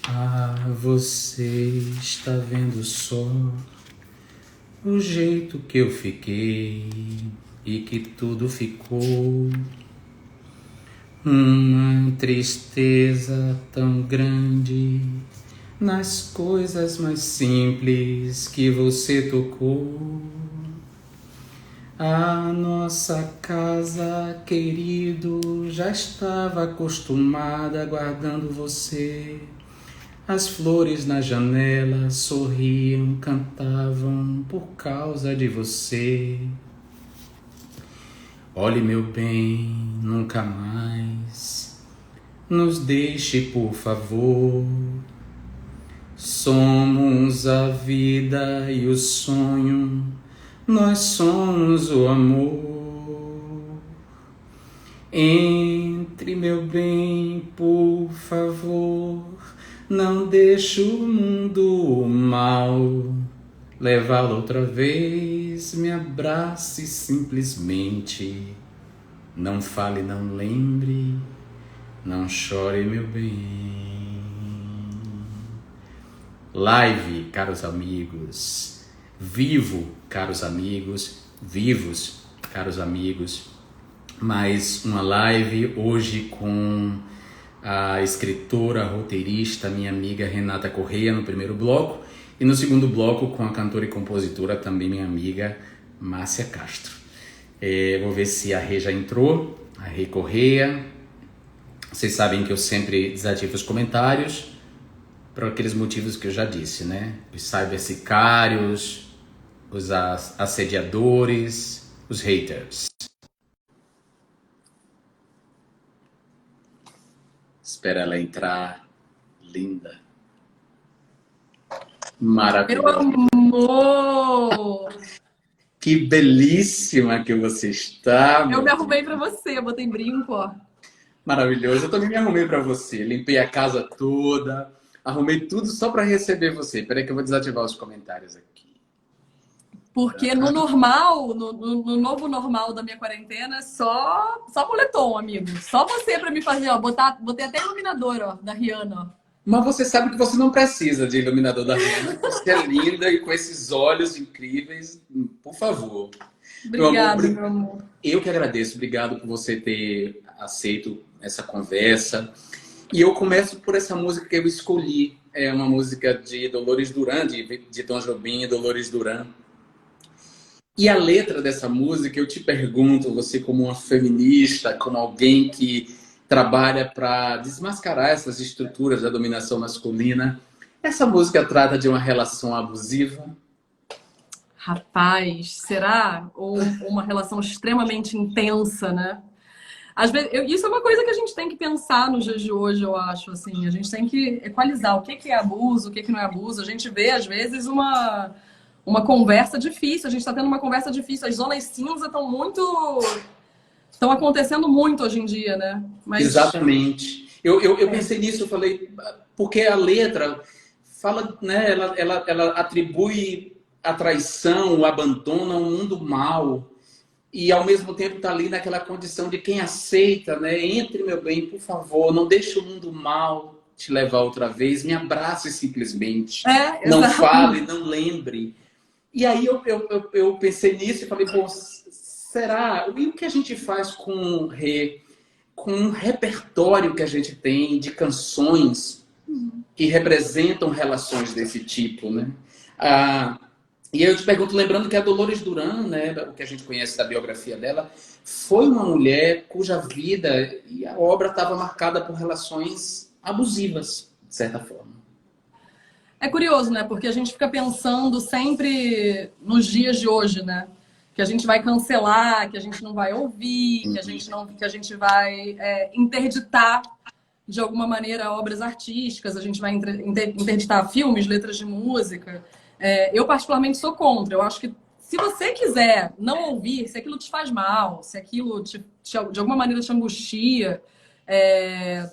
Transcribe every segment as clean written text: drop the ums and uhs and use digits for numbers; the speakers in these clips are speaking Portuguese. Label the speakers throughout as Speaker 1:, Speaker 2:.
Speaker 1: Ah, você está vendo só o jeito que eu fiquei e que tudo ficou. Uma tristeza tão grande nas coisas mais simples que você tocou. A nossa casa, querido, já estava acostumada aguardando você. As flores na janela sorriam, cantavam por causa de você. Olhe, meu bem, nunca mais nos deixe, por favor. Somos a vida e o sonho, nós somos o amor. Entre, meu bem, por favor, não deixe o mundo mal levá-lo outra vez. Me abrace simplesmente, não fale, não lembre, não chore, meu bem. Live, caros amigos. Vivo, caros amigos. Vivos, caros amigos. Mais uma live hoje com a escritora, roteirista, minha amiga Renata Correia no primeiro bloco, e no segundo bloco com a cantora e compositora, também minha amiga Márcia Castro. Vou ver se a Rê já entrou, a Rê Correia. Vocês sabem que eu sempre desativo os comentários por aqueles motivos que eu já disse, né? Os cybersicários, os assediadores, os haters. Espera ela entrar. Linda. Maravilhosa.
Speaker 2: Meu amor!
Speaker 1: Que belíssima que você está.
Speaker 2: Eu me arrumei pra você, eu botei brinco, ó.
Speaker 1: Maravilhoso. Eu também me arrumei para você. Limpei a casa toda. Arrumei tudo só para receber você. Peraí que eu vou desativar os comentários aqui.
Speaker 2: Porque no normal, no novo normal da minha quarentena, só moletom, amigo. Só você pra me fazer, ó. Botei até iluminador, ó, da Rihanna, ó.
Speaker 1: Mas você sabe que você não precisa de iluminador da Rihanna. Você é linda e com esses olhos incríveis. Por favor.
Speaker 2: Obrigada, meu amor.
Speaker 1: Eu que agradeço. Obrigado por você ter aceito essa conversa. E eu começo por essa música que eu escolhi. É uma música de Dolores Duran, de Tom Jobim e Dolores Duran. E a letra dessa música, eu te pergunto, você como uma feminista, como alguém que trabalha para desmascarar essas estruturas da dominação masculina, essa música trata de uma relação abusiva?
Speaker 2: Rapaz, será? Ou uma relação extremamente intensa, né? Às vezes, isso é uma coisa que a gente tem que pensar nos dias de hoje, eu acho. Assim, a gente tem que equalizar o que é abuso, o que não é abuso. A gente vê, às vezes, uma conversa difícil. A gente está tendo uma conversa difícil. As zonas cinza estão acontecendo muito hoje em dia, né? Mas...
Speaker 1: Exatamente. Eu pensei nisso, eu falei, porque a letra fala, né, ela atribui a traição, o abandono a um mundo mau. E ao mesmo tempo está ali naquela condição de quem aceita, né? Entre, meu bem, por favor, não deixe o mundo mal te levar outra vez, me abrace simplesmente. Não fale, não lembre. E aí eu pensei nisso e falei, bom, será? E o que a gente faz com um repertório que a gente tem de canções que representam relações desse tipo, né? E eu te pergunto, lembrando que a Dolores Duran, né, o que a gente conhece da biografia dela, foi uma mulher cuja vida e a obra estava marcada por relações abusivas, de certa forma.
Speaker 2: É curioso, né? Porque a gente fica pensando sempre nos dias de hoje, né? Que a gente vai cancelar, que a gente não vai ouvir, que a gente vai interditar de alguma maneira obras artísticas, a gente vai interditar filmes, letras de música. Eu particularmente sou contra. Eu acho que se você quiser não ouvir, se aquilo te faz mal, se aquilo de alguma maneira te angustia,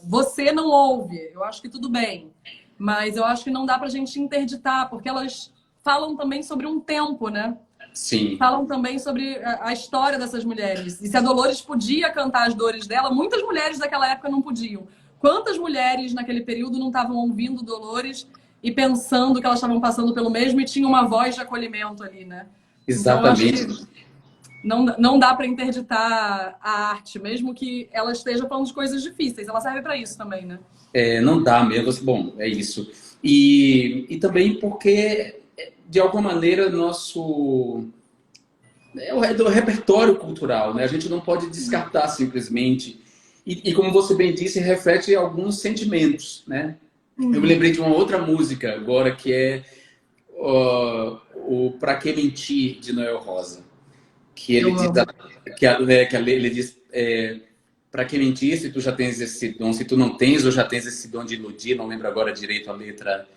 Speaker 2: você não ouve. Eu acho que tudo bem. Mas eu acho que não dá pra gente interditar, porque elas falam também sobre um tempo, né?
Speaker 1: Sim.
Speaker 2: Falam também sobre a história dessas mulheres. E se a Dolores podia cantar as dores dela, muitas mulheres daquela época não podiam. quantas mulheres naquele período não estavam ouvindo Dolores e pensando que elas estavam passando pelo mesmo e tinha uma voz de acolhimento ali, né?
Speaker 1: Exatamente.
Speaker 2: Então, eu acho que não dá para interditar a arte, mesmo que ela esteja falando de coisas difíceis. Ela serve para isso também, né?
Speaker 1: Não dá mesmo. Bom, é isso. E também porque, de alguma maneira, nosso... É do repertório cultural, né? A gente não pode descartar simplesmente. E como você bem disse, reflete alguns sentimentos, né? Eu me lembrei de uma outra música agora, que é o Pra Que Mentir, de Noel Rosa. Que ele diz, ele diz pra que mentir se tu já tens esse dom, se tu não tens ou já tens esse dom de iludir, não lembro agora direito a letra,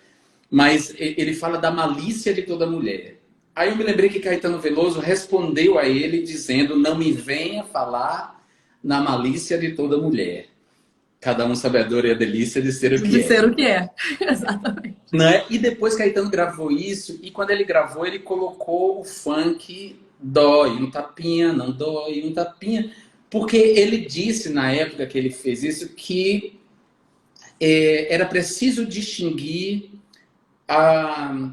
Speaker 1: mas ele fala da malícia de toda mulher. Aí eu me lembrei que Caetano Veloso respondeu a ele dizendo: não me venha falar na malícia de toda mulher. Cada um sabe a dor e a delícia de ser o que é.
Speaker 2: De ser o que é, exatamente.
Speaker 1: Né? E depois Caetano gravou isso, e quando ele gravou, ele colocou o funk dói, um tapinha, não dói, um tapinha. Porque ele disse, na época que ele fez isso, que era preciso distinguir a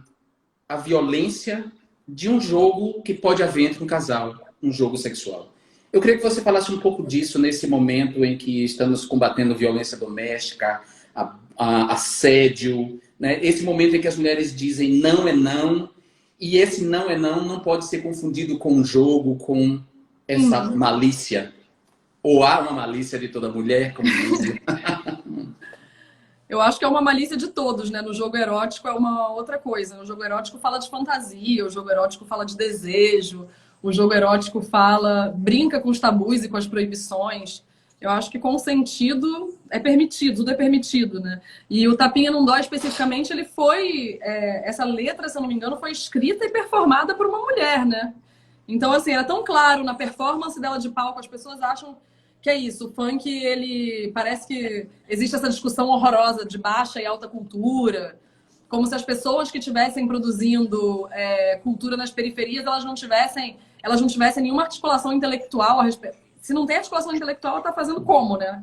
Speaker 1: violência de um jogo que pode haver entre um casal, um jogo sexual. Eu queria que você falasse um pouco disso nesse momento em que estamos combatendo violência doméstica, assédio, né? Esse momento em que as mulheres dizem não é não, e esse não é não não pode ser confundido com um jogo, com essa malícia. Ou há uma malícia de toda mulher, como dizem.
Speaker 2: Eu acho que é uma malícia de todos, né? No jogo erótico é uma outra coisa. O jogo erótico fala de fantasia, o jogo erótico fala de desejo, o jogo erótico brinca com os tabus e com as proibições. Eu acho que consentido é permitido, tudo é permitido, né? E o Tapinha Não Dói, especificamente, ele foi... essa letra, se eu não me engano, foi escrita e performada por uma mulher, né? Então, assim, era tão claro na performance dela de palco, as pessoas acham que é isso. O funk, ele... Parece que existe essa discussão horrorosa de baixa e alta cultura, como se as pessoas que estivessem produzindo cultura nas periferias, elas não tivessem nenhuma articulação intelectual a respeito. Se não tem articulação intelectual, ela está fazendo como, né?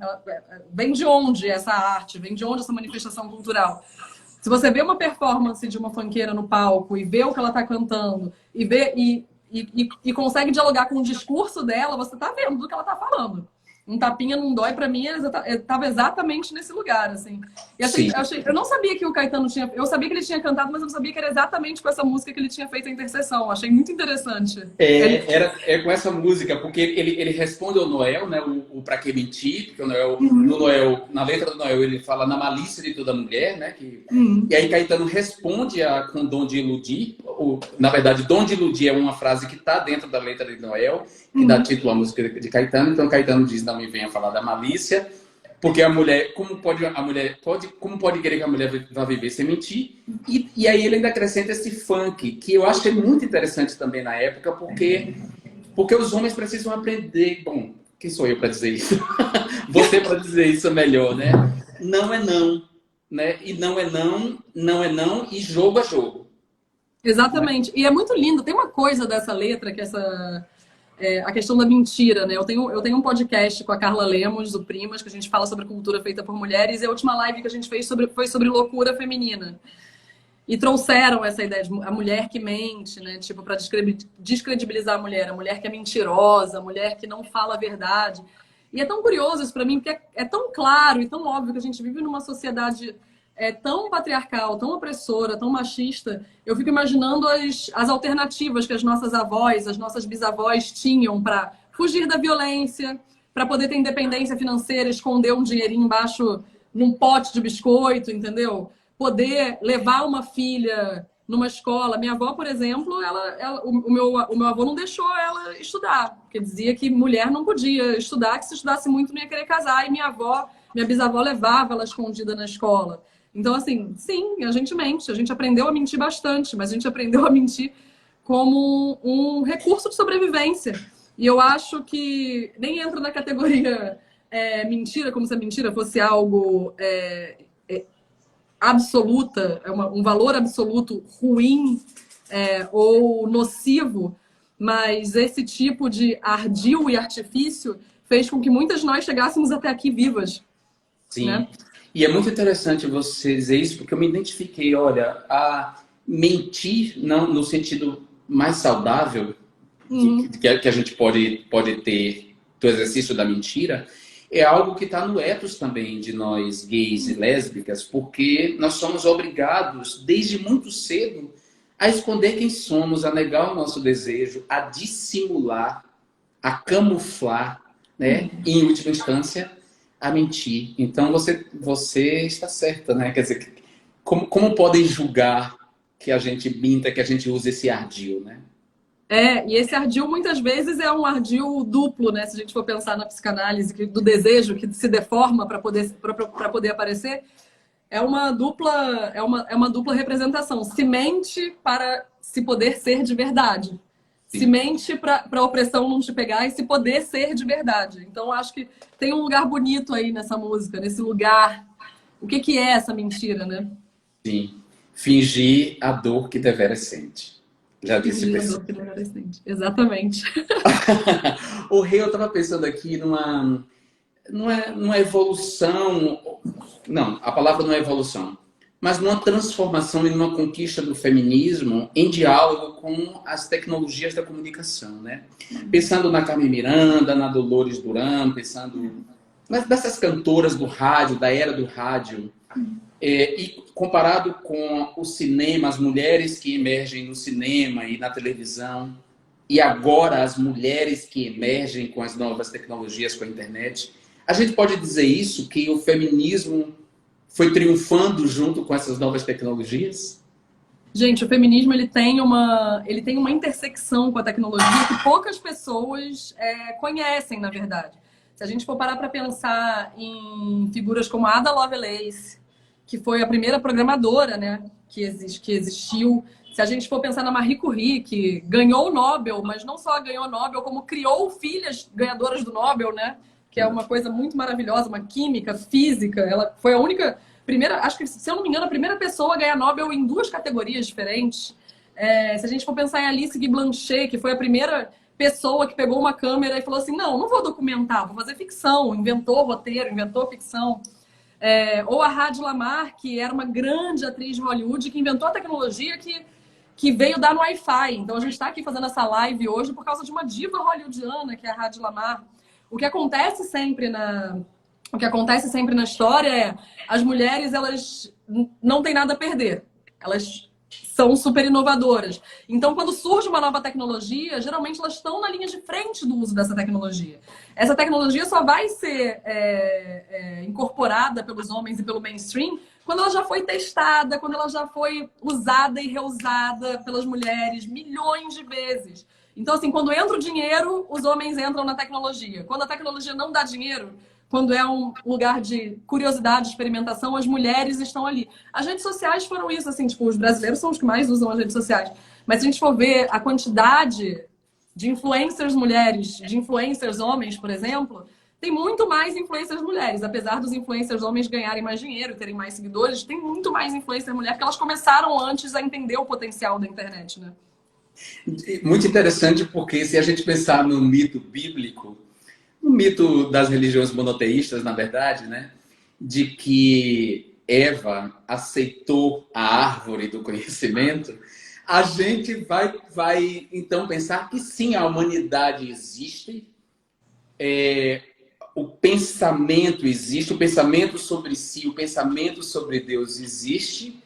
Speaker 2: Vem de onde essa arte? Vem de onde essa manifestação cultural? Se você vê uma performance de uma funkeira no palco e vê o que ela está cantando e consegue dialogar com o discurso dela, você está vendo do que ela está falando. Um tapinha não dói, pra mim, estava exatamente nesse lugar, assim. E assim, eu não sabia que o Caetano tinha... Eu sabia que ele tinha cantado, mas eu não sabia que era exatamente com essa música que ele tinha feito a interseção. Achei muito interessante.
Speaker 1: Com essa música, porque ele responde ao Noel, né? O Pra Que Mentir, porque o Noel, na letra do Noel, ele fala na malícia de toda mulher, né? E aí Caetano responde com Dom de Iludir. Na verdade, Dom de Iludir é uma frase que está dentro da letra de Noel, que dá título à música de Caetano. Então Caetano diz: não me venha falar da malícia, porque a mulher, como pode querer que a mulher vá viver sem mentir? E aí ele ainda acrescenta esse funk, que eu achei muito interessante também na época, porque os homens precisam aprender. Bom, quem sou eu para dizer isso? Você para dizer isso é melhor, né? Não é não, né? E não é não, não é não, e jogo é jogo.
Speaker 2: Exatamente. E é muito lindo. Tem uma coisa dessa letra que a questão da mentira, né? Eu tenho um podcast com a Carla Lemos, do Primas, que a gente fala sobre cultura feita por mulheres, e a última live que a gente fez foi sobre loucura feminina. E trouxeram essa ideia de a mulher que mente, né? Tipo, para descredibilizar a mulher que é mentirosa, a mulher que não fala a verdade. E é tão curioso isso para mim, porque é tão claro e tão óbvio que a gente vive numa sociedade tão patriarcal, tão opressora, tão machista. Eu fico imaginando as alternativas que as nossas avós, as nossas bisavós tinham para fugir da violência, para poder ter independência financeira, esconder um dinheirinho embaixo num pote de biscoito, entendeu? Poder levar uma filha numa escola. Minha avó, por exemplo, o meu avô não deixou ela estudar, porque dizia que mulher não podia estudar, que se estudasse muito não ia querer casar, e minha bisavó levava ela escondida na escola. Então, assim, sim, a gente mente. A gente aprendeu a mentir bastante, mas a gente aprendeu a mentir como um recurso de sobrevivência. E eu acho que nem entra na categoria mentira, como se a mentira fosse algo absoluta, um valor absoluto ruim ou nocivo, mas esse tipo de ardil e artifício fez com que muitas de nós chegássemos até aqui vivas.
Speaker 1: Sim.
Speaker 2: Né?
Speaker 1: E é muito interessante você dizer isso, porque eu me identifiquei, olha, a mentir não no sentido mais saudável que a gente pode ter do exercício da mentira, é algo que está no ethos também de nós gays e lésbicas, porque nós somos obrigados, desde muito cedo, a esconder quem somos, a negar o nosso desejo, a dissimular, a camuflar, né? E, em última instância, a mentir. Então, você está certa, né? Quer dizer, como podem julgar que a gente minta, que a gente usa esse ardil, né?
Speaker 2: E esse ardil muitas vezes é um ardil duplo, né? Se a gente for pensar na psicanálise do desejo que se deforma para poder aparecer, é uma dupla representação. Se mente para se poder ser de verdade. Se mente para a opressão não te pegar e se poder ser de verdade. Então, acho que tem um lugar bonito aí nessa música, nesse lugar. O que é essa mentira, né?
Speaker 1: Sim. Fingir a dor que deveras sente. Já disse
Speaker 2: Fingir a dor que deveras sente. Exatamente.
Speaker 1: O rei, eu estava pensando aqui numa evolução. Não, a palavra não é evolução. Mas numa transformação e numa conquista do feminismo em diálogo com as tecnologias da comunicação, né? Pensando na Carmen Miranda, na Dolores Duran, pensando nessas cantoras do rádio, da era do rádio, e comparado com o cinema, as mulheres que emergem no cinema e na televisão, e agora as mulheres que emergem com as novas tecnologias, com a internet, a gente pode dizer isso, que o feminismo foi triunfando junto com essas novas tecnologias?
Speaker 2: Gente, o feminismo ele tem uma intersecção com a tecnologia que poucas pessoas conhecem, na verdade. Se a gente for parar para pensar em figuras como a Ada Lovelace, que foi a primeira programadora, né, que existiu. Se a gente for pensar na Marie Curie, que ganhou o Nobel, mas não só ganhou o Nobel, como criou filhas ganhadoras do Nobel, né? Que é uma coisa muito maravilhosa, uma química, física. Ela foi a única, acho que, se eu não me engano, a primeira pessoa a ganhar Nobel em 2 categorias diferentes. Se a gente for pensar em Alice Guy Blanchet, que foi a primeira pessoa que pegou uma câmera e falou assim, não vou documentar, vou fazer ficção. Inventou roteiro, inventou ficção. Ou a Hedy Lamarr, que era uma grande atriz de Hollywood, que inventou a tecnologia que veio dar no Wi-Fi. Então, a gente está aqui fazendo essa live hoje por causa de uma diva hollywoodiana, que é a Hedy Lamarr. O que acontece sempre na história é as mulheres, elas não têm nada a perder. Elas são super inovadoras. Então, quando surge uma nova tecnologia, geralmente elas estão na linha de frente do uso dessa tecnologia. Essa tecnologia só vai ser incorporada pelos homens e pelo mainstream quando ela já foi testada, quando ela já foi usada e reusada pelas mulheres milhões de vezes. Então, assim, quando entra o dinheiro, os homens entram na tecnologia. Quando a tecnologia não dá dinheiro, quando é um lugar de curiosidade, de experimentação, as mulheres estão ali. As redes sociais foram isso, assim, tipo, os brasileiros são os que mais usam as redes sociais. Mas se a gente for ver a quantidade de influencers mulheres, de influencers homens, por exemplo, tem muito mais influencers mulheres. Apesar dos influencers homens ganharem mais dinheiro, terem mais seguidores, tem muito mais influencers mulheres, porque elas começaram antes a entender o potencial da internet, né?
Speaker 1: Muito interessante, porque se a gente pensar no mito bíblico, no mito das religiões monoteístas, na verdade, né, de que Eva aceitou a árvore do conhecimento, a gente vai então pensar que sim, a humanidade existe, o pensamento existe, o pensamento sobre si, o pensamento sobre Deus existe,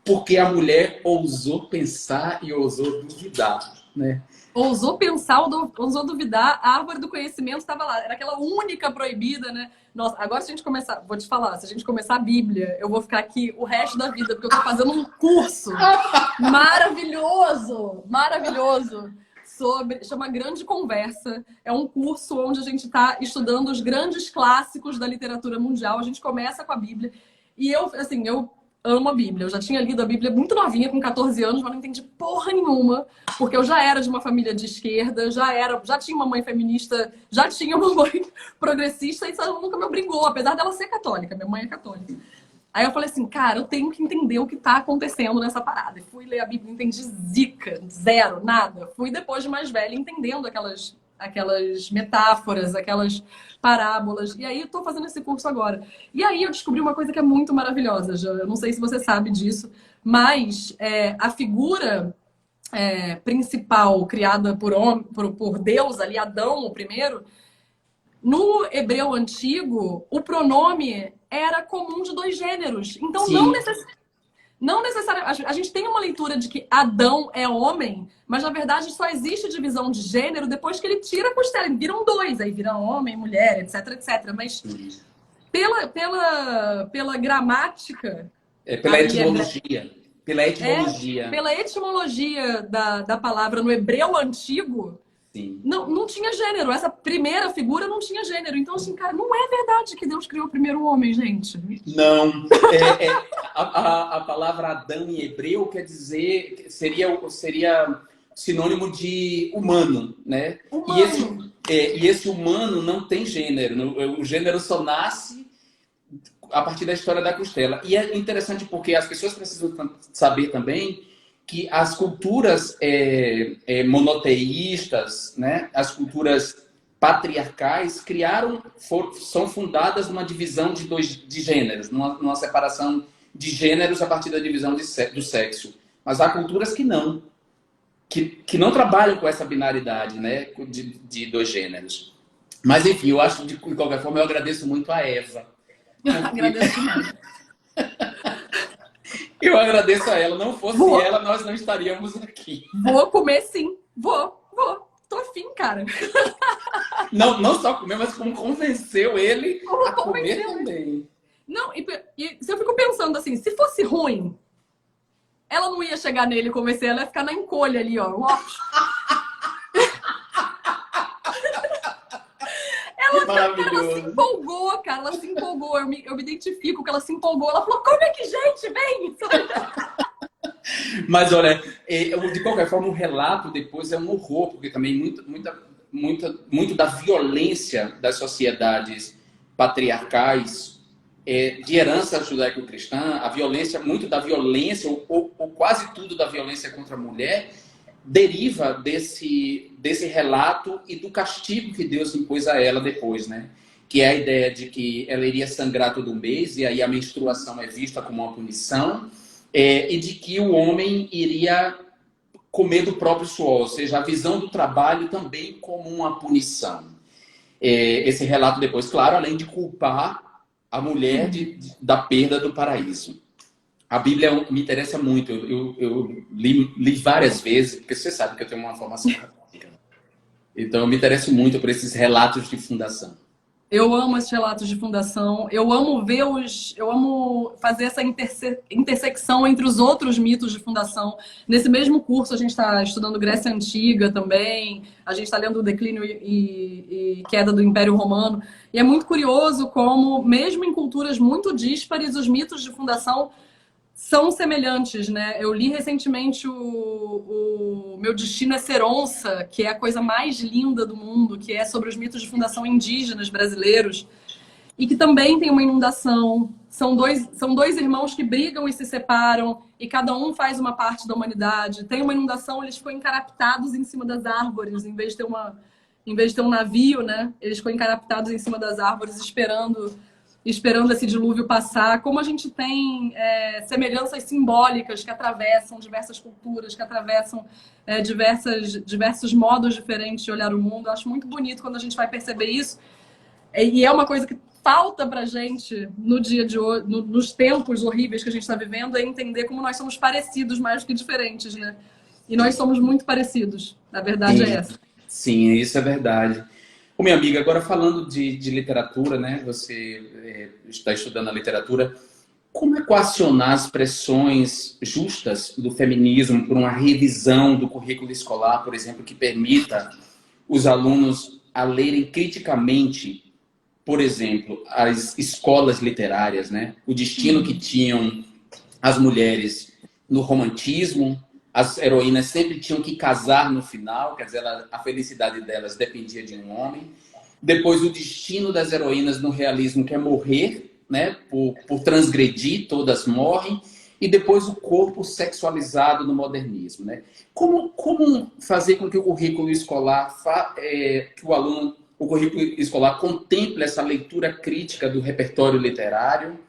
Speaker 1: porque a mulher ousou pensar e ousou duvidar, né?
Speaker 2: Ousou pensar, ousou duvidar, a árvore do conhecimento estava lá. Era aquela única proibida, né? Nossa, agora se a gente começar, vou te falar, se a gente começar a Bíblia, eu vou ficar aqui o resto da vida, porque eu tô fazendo um curso maravilhoso, chama Grande Conversa. É um curso onde a gente está estudando os grandes clássicos da literatura mundial. A gente começa com a Bíblia. E eu amo a Bíblia. Eu já tinha lido a Bíblia muito novinha, com 14 anos, mas não entendi porra nenhuma, porque eu já era de uma família de esquerda, já tinha uma mãe feminista, já tinha uma mãe progressista, e ela nunca me obrigou, apesar dela ser católica. Minha mãe é católica. Aí eu falei assim, cara, eu tenho que entender o que tá acontecendo nessa parada. E fui ler a Bíblia, não entendi zica, zero, nada. Fui depois de mais velha entendendo aquelas metáforas, aquelas parábolas. E aí eu tô fazendo esse curso agora. E aí eu descobri uma coisa que é muito maravilhosa, Já. Eu não sei se você sabe disso, mas a figura principal criada por Deus ali, Adão, o primeiro, no hebreu antigo, o pronome era comum de dois gêneros. Então,
Speaker 1: Sim.
Speaker 2: não necessariamente. A gente tem uma leitura de que Adão é homem, mas na verdade só existe divisão de gênero depois que ele tira a costela. Viram dois, aí viram homem, mulher, etc, etc. Mas pela gramática.
Speaker 1: Pela etimologia. Pela etimologia.
Speaker 2: Pela etimologia da palavra no hebreu antigo.
Speaker 1: Sim.
Speaker 2: Não tinha gênero. Essa primeira figura não tinha gênero. Então, assim, cara, não é verdade que Deus criou o primeiro homem, gente.
Speaker 1: Não. A palavra Adão em hebreu quer dizer, seria sinônimo de humano, né?
Speaker 2: Humano.
Speaker 1: E esse humano não tem gênero. O gênero só nasce a partir da história da costela. E é interessante porque as pessoas precisam saber também que as culturas monoteístas, né, as culturas patriarcais são fundadas numa divisão de gêneros, numa separação de gêneros a partir da divisão do sexo. Mas há culturas que não trabalham com essa binaridade, né, de dois gêneros. Mas enfim, eu acho, de qualquer forma, eu agradeço muito a Eva.
Speaker 2: Agradeço demais.
Speaker 1: Eu agradeço a ela. Não fosse ela, nós não estaríamos aqui.
Speaker 2: Vou comer sim. Vou. Tô afim, cara.
Speaker 1: Não só comer, mas como convenceu ele a comer também.
Speaker 2: Não, e se eu fico pensando assim, se fosse ruim, ela não ia chegar nele e convencer, ela ia ficar na encolha ali, ó. Ela se empolgou, cara. Ela se empolgou. Eu me identifico que ela se empolgou. Ela falou, como é que, gente, vem!
Speaker 1: Mas, olha, de qualquer forma, o relato depois é um horror, porque também muito da violência das sociedades patriarcais, de herança judaico-cristã, muito da violência, ou quase tudo da violência contra a mulher, deriva desse relato e do castigo que Deus impôs a ela depois, né? Que é a ideia de que ela iria sangrar todo mês, e aí a menstruação é vista como uma punição, e de que o homem iria comer do próprio suor, ou seja, a visão do trabalho também como uma punição. Esse relato depois, claro, além de culpar a mulher da perda do paraíso. A Bíblia me interessa muito. Eu li várias vezes, porque você sabe que eu tenho uma formação católica. Então, eu me interesso muito por esses relatos de fundação.
Speaker 2: Eu amo esses relatos de fundação. Eu amo eu amo fazer essa intersecção entre os outros mitos de fundação. Nesse mesmo curso, a gente está estudando Grécia Antiga também. A gente está lendo o declínio e queda do Império Romano. E é muito curioso como, mesmo em culturas muito díspares, os mitos de fundação são semelhantes, né? Eu li recentemente o Meu Destino é Ser Onça, que é a coisa mais linda do mundo, que é sobre os mitos de fundação indígenas brasileiros, e que também tem uma inundação. São dois irmãos que brigam e se separam, e cada um faz uma parte da humanidade. Tem uma inundação, eles ficam encaraptados em cima das árvores, em vez de ter um navio, né? Eles ficam encaraptados em cima das árvores, esperando esse dilúvio passar. Como a gente tem semelhanças simbólicas que atravessam diversas culturas, que atravessam diversos modos diferentes de olhar o mundo. Eu acho muito bonito quando a gente vai perceber isso. E é uma coisa que falta pra gente no dia de hoje, nos tempos horríveis que a gente está vivendo, é entender como nós somos parecidos mais do que diferentes, né? E nós somos muito parecidos. A verdade é essa.
Speaker 1: Sim, isso é verdade. Ô, minha amiga, agora falando de literatura, né? Você está estudando a literatura. Como equacionar as pressões justas do feminismo por uma revisão do currículo escolar, por exemplo, que permita os alunos a lerem criticamente, por exemplo, as escolas literárias, né? O destino que tinham as mulheres no romantismo. As heroínas sempre tinham que casar no final, quer dizer, a felicidade delas dependia de um homem. Depois, o destino das heroínas no realismo, que é morrer, né? Por transgredir, todas morrem. e depois o corpo sexualizado no modernismo, né? Como fazer com que o currículo escolar, que o currículo escolar contemple essa leitura crítica do repertório literário,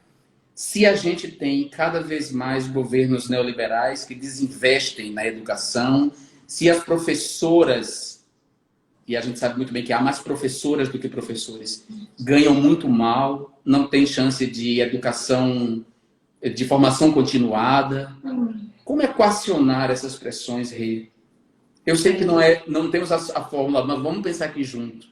Speaker 1: se a gente tem cada vez mais governos neoliberais que desinvestem na educação, se as professoras, e a gente sabe muito bem que há mais professoras do que professores, ganham muito mal, não tem chance de educação, de formação continuada. Como equacionar essas pressões, Rê? Eu sei que não temos a fórmula, mas vamos pensar aqui junto.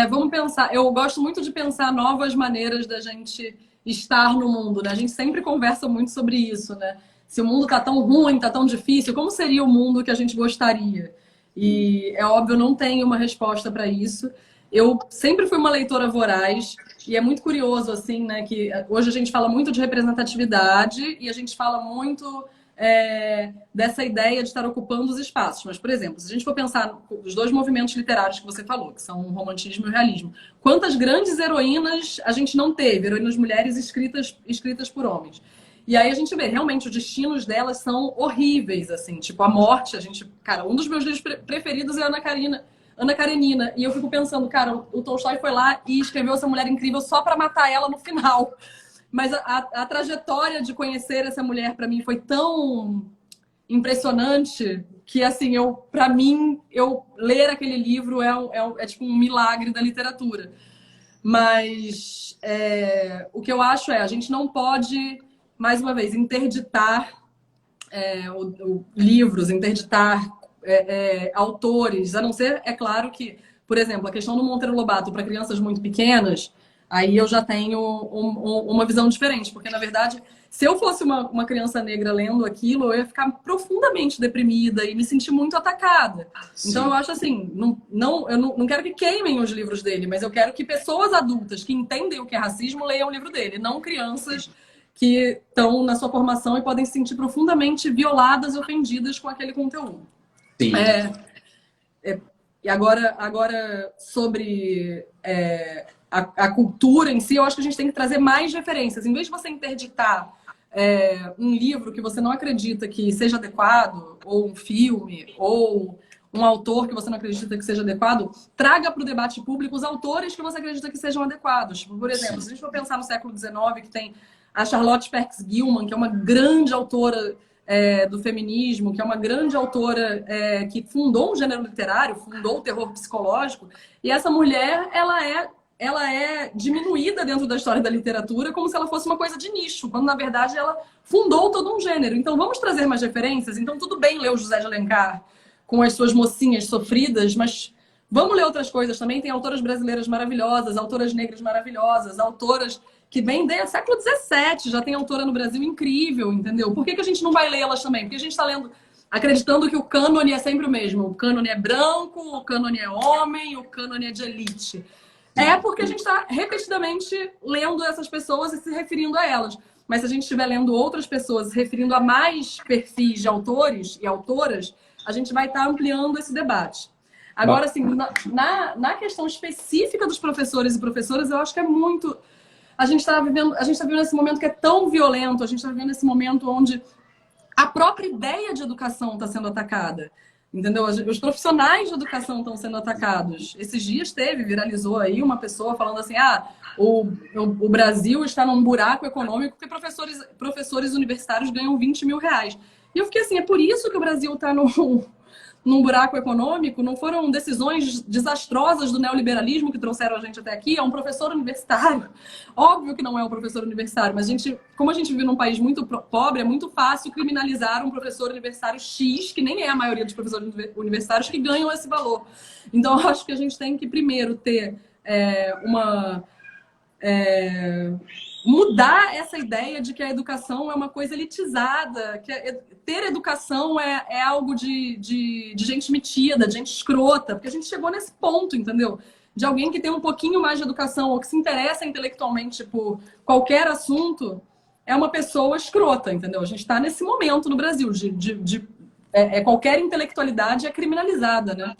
Speaker 2: Vamos pensar. Eu gosto muito de pensar novas maneiras da gente estar no mundo, né? A gente sempre conversa muito sobre isso, né? Se o mundo tá tão ruim, tá tão difícil, como seria o mundo que a gente gostaria? E é óbvio, eu não tenho uma resposta para isso. Eu sempre fui uma leitora voraz e é muito curioso, assim, né? Que hoje a gente fala muito de representatividade e a gente fala muito dessa ideia de estar ocupando os espaços. Mas, por exemplo, se a gente for pensar nos dois movimentos literários que você falou, que são o romantismo e o realismo, quantas grandes heroínas a gente não teve? Heroínas mulheres escritas por homens. E aí a gente vê, realmente, os destinos delas são horríveis, assim. Tipo, a morte, Cara, um dos meus livros preferidos é Ana Karenina. E eu fico pensando, cara, o Tolstói foi lá e escreveu essa mulher incrível só para matar ela no final. Mas a trajetória de conhecer essa mulher, para mim, foi tão impressionante que, assim, para mim, ler aquele livro é tipo um milagre da literatura. Mas o que eu acho a gente não pode, mais uma vez, interditar livros, interditar autores, a não ser, é claro que, por exemplo, a questão do Monteiro Lobato para crianças muito pequenas, aí eu já tenho uma visão diferente, porque, na verdade, se eu fosse uma criança negra lendo aquilo, eu ia ficar profundamente deprimida e me sentir muito atacada. Sim. Então, eu acho assim, eu não quero que queimem os livros dele, mas eu quero que pessoas adultas que entendem o que é racismo leiam o livro dele, não crianças que estão na sua formação e podem se sentir profundamente violadas e ofendidas com aquele conteúdo. Sim. E agora sobre a cultura em si, eu acho que a gente tem que trazer mais referências. Em vez de você interditar um livro que você não acredita que seja adequado, ou um filme, ou um autor que você não acredita que seja adequado, traga para o debate público os autores que você acredita que sejam adequados. Por exemplo, se a gente for pensar no século XIX, que tem a Charlotte Perkins Gilman, que é uma grande autora do feminismo, que é uma grande autora que fundou um gênero literário, fundou o terror psicológico, e essa mulher, ela é diminuída dentro da história da literatura como se ela fosse uma coisa de nicho, quando, na verdade, ela fundou todo um gênero. Então, vamos trazer mais referências? Então, tudo bem ler o José de Alencar com as suas mocinhas sofridas, mas vamos ler outras coisas também. Tem autoras brasileiras maravilhosas, autoras negras maravilhosas, autoras que vem desde o século XVII, já tem autora no Brasil incrível, entendeu? Por que a gente não vai lê-las também? Porque a gente está lendo, acreditando que o cânone é sempre o mesmo. O cânone é branco, o cânone é homem, o cânone é de elite. Porque a gente está repetidamente lendo essas pessoas e se referindo a elas. Mas se a gente estiver lendo outras pessoas se referindo a mais perfis de autores e autoras, a gente vai estar ampliando esse debate. Agora, assim, na questão específica dos professores e professoras, eu acho que é muito... A gente está vivendo esse momento que é tão violento, a gente está vivendo esse momento onde a própria ideia de educação está sendo atacada. Entendeu? Os profissionais de educação estão sendo atacados. Esses dias viralizou aí uma pessoa falando assim, o Brasil está num buraco econômico porque professores universitários ganham 20 mil reais. E eu fiquei assim, é por isso que o Brasil está num buraco econômico? Não foram decisões desastrosas do neoliberalismo que trouxeram a gente até aqui? É um professor universitário. Óbvio que não é um professor universitário, mas como a gente vive num país muito pobre, é muito fácil criminalizar um professor universitário X, que nem é a maioria dos professores universitários que ganham esse valor. Então, eu acho que a gente tem que primeiro ter mudar essa ideia de que a educação é uma coisa elitizada, que ter educação é algo de gente metida, de gente escrota, porque a gente chegou nesse ponto, entendeu? De alguém que tem um pouquinho mais de educação ou que se interessa intelectualmente por qualquer assunto, é uma pessoa escrota, entendeu? A gente está nesse momento no Brasil, qualquer intelectualidade é criminalizada, né?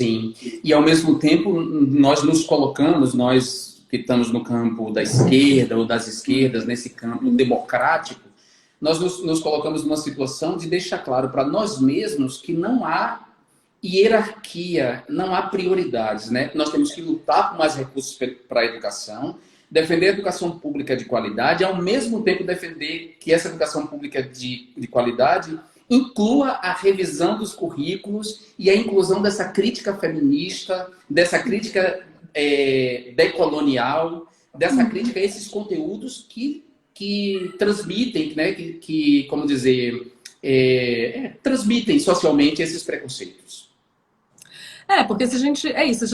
Speaker 1: Sim, e ao mesmo tempo nós nos colocamos, nós que estamos no campo da esquerda ou das esquerdas, nesse campo democrático, nós nos colocamos numa situação de deixar claro para nós mesmos que não há hierarquia, não há prioridades, né? Nós temos que lutar por mais recursos para a educação, defender a educação pública de qualidade, e ao mesmo tempo defender que essa educação pública de qualidade inclua a revisão dos currículos e a inclusão dessa crítica feminista, dessa crítica decolonial, dessa crítica a esses conteúdos que transmitem, né, como dizer, transmitem socialmente esses preconceitos.
Speaker 2: Porque se a gente... É isso.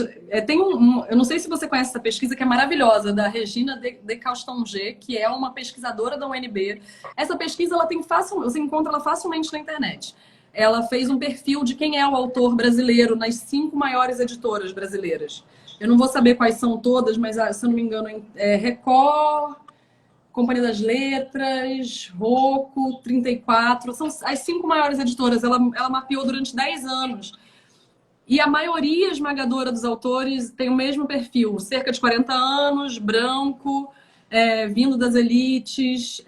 Speaker 2: Eu não sei se você conhece essa pesquisa que é maravilhosa, da Regina Descaustanger, que é uma pesquisadora da UNB. Essa pesquisa, você encontra ela facilmente na internet. Ela fez um perfil de quem é o autor brasileiro nas 5 maiores editoras brasileiras. Eu não vou saber quais são todas, mas, se eu não me engano, Record, Companhia das Letras, Rocco, 34. São as 5 maiores editoras. Ela mapeou durante 10 anos. E a maioria esmagadora dos autores tem o mesmo perfil, cerca de 40 anos, branco, vindo das elites,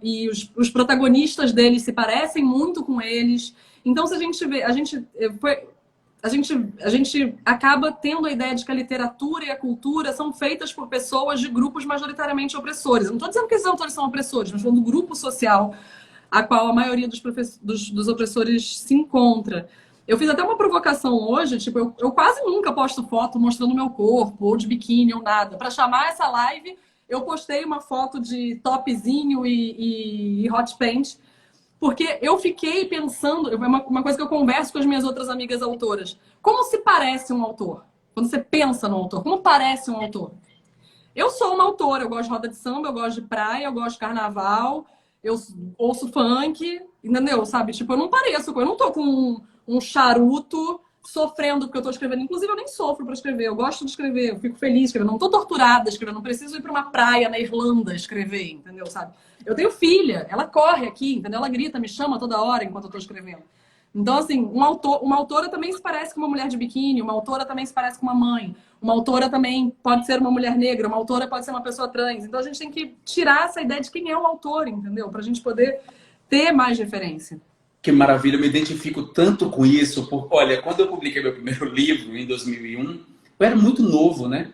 Speaker 2: e os protagonistas deles se parecem muito com eles. Então, se a gente vê, a gente acaba tendo a ideia de que a literatura e a cultura são feitas por pessoas de grupos majoritariamente opressores. Eu não estou dizendo que esses autores são opressores, mas falando do grupo social a qual a maioria dos opressores se encontra. Eu fiz até uma provocação hoje, tipo, eu quase nunca posto foto mostrando meu corpo, ou de biquíni, ou nada. Para chamar essa live, eu postei uma foto de topzinho e hot pants, porque eu fiquei pensando, uma coisa que eu converso com as minhas outras amigas autoras. Como se parece um autor? Quando você pensa no autor, como parece um autor? Eu sou uma autora, eu gosto de roda de samba, eu gosto de praia, eu gosto de carnaval, eu ouço funk, entendeu? Sabe? Tipo, eu não pareço, eu não tô com um charuto sofrendo porque eu tô escrevendo. Inclusive, eu nem sofro para escrever. Eu gosto de escrever, eu fico feliz escrevendo. Não tô torturada escrevendo, não preciso ir para uma praia na Irlanda escrever, entendeu? Sabe? Eu tenho filha, ela corre aqui, entendeu? Ela grita, me chama toda hora enquanto eu tô escrevendo. Então, assim, uma autora também se parece com uma mulher de biquíni, uma autora também se parece com uma mãe, uma autora também pode ser uma mulher negra, uma autora pode ser uma pessoa trans. Então, a gente tem que tirar essa ideia de quem é o autor, entendeu? Pra gente poder ter mais referência.
Speaker 1: Que maravilha, eu me identifico tanto com isso. Olha, quando eu publiquei meu primeiro livro, em 2001, eu era muito novo, né?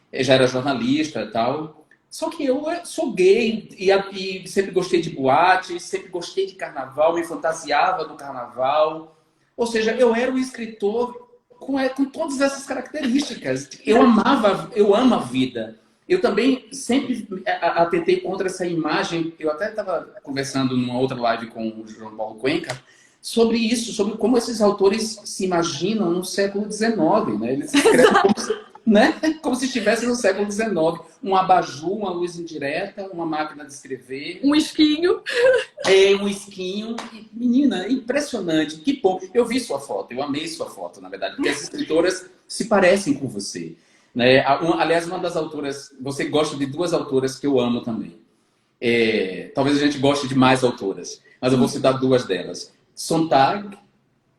Speaker 1: Eu já era jornalista e tal. Só que eu sou gay e sempre gostei de boate, sempre gostei de carnaval, me fantasiava do carnaval. Ou seja, eu era um escritor com todas essas características. Eu amo a vida. Eu também sempre atentei contra essa imagem. Eu até estava conversando numa outra live com o João Paulo Cuenca sobre isso, sobre como esses autores se imaginam no século XIX, né? Eles escrevem como se estivessem no século XIX. Um abajur, uma luz indireta, uma máquina de escrever.
Speaker 2: Um esquinho.
Speaker 1: Um esquinho. Menina, impressionante. Que bom. Eu vi sua foto, eu amei sua foto, na verdade, porque as escritoras se parecem com você. Né? Aliás, uma das autoras, você gosta de 2 autoras que eu amo também. Talvez a gente goste de mais autoras, mas eu vou citar 2 delas. Sontag,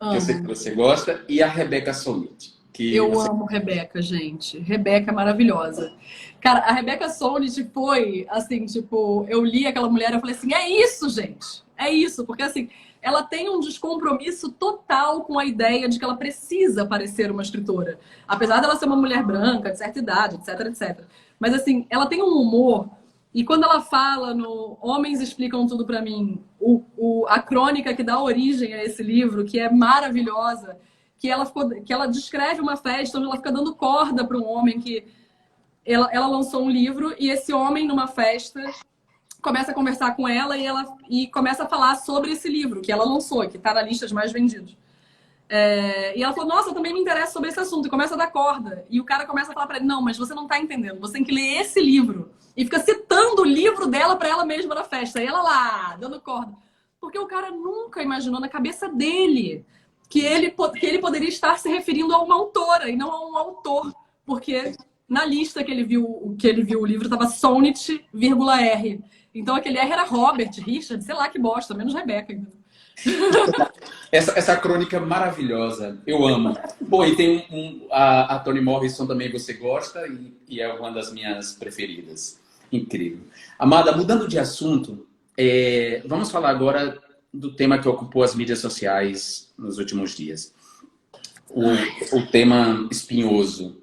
Speaker 1: que eu sei que você gosta, e a Rebecca Solnit.
Speaker 2: Eu amo Rebecca, gente. Rebecca é maravilhosa. Cara, a Rebecca Solnit foi, assim, tipo, eu li aquela mulher, eu falei assim, é isso, gente. É isso, porque assim, ela tem um descompromisso total com a ideia de que ela precisa parecer uma escritora. Apesar dela ser uma mulher branca, de certa idade, etc, etc. Mas assim, ela tem um humor. E quando ela fala no Homens Explicam Tudo Pra Mim, a crônica que dá origem a esse livro, que é maravilhosa, que ela descreve uma festa onde ela fica dando corda para um homem que... Ela lançou um livro e esse homem, numa festa, começa a conversar com ela e começa a falar sobre esse livro que ela lançou, que está na lista de mais vendidos. E ela falou, nossa, eu também me interesso sobre esse assunto. E começa a dar corda. E o cara começa a falar para ele, não, mas você não está entendendo. Você tem que ler esse livro. E fica citando o livro dela para ela mesma na festa. E ela lá, dando corda. Porque o cara nunca imaginou na cabeça dele que ele poderia estar se referindo a uma autora e não a um autor. Porque na lista que ele viu o livro estava Solnit, R. Então aquele R era Robert, Richard, sei lá que bosta, menos Rebecca.
Speaker 1: Essa crônica é maravilhosa, eu amo. Bom, e tem a Toni Morrison também você gosta e é uma das minhas preferidas. Incrível. Amada, mudando de assunto, Vamos falar agora do tema que ocupou as mídias sociais nos últimos dias. O tema espinhoso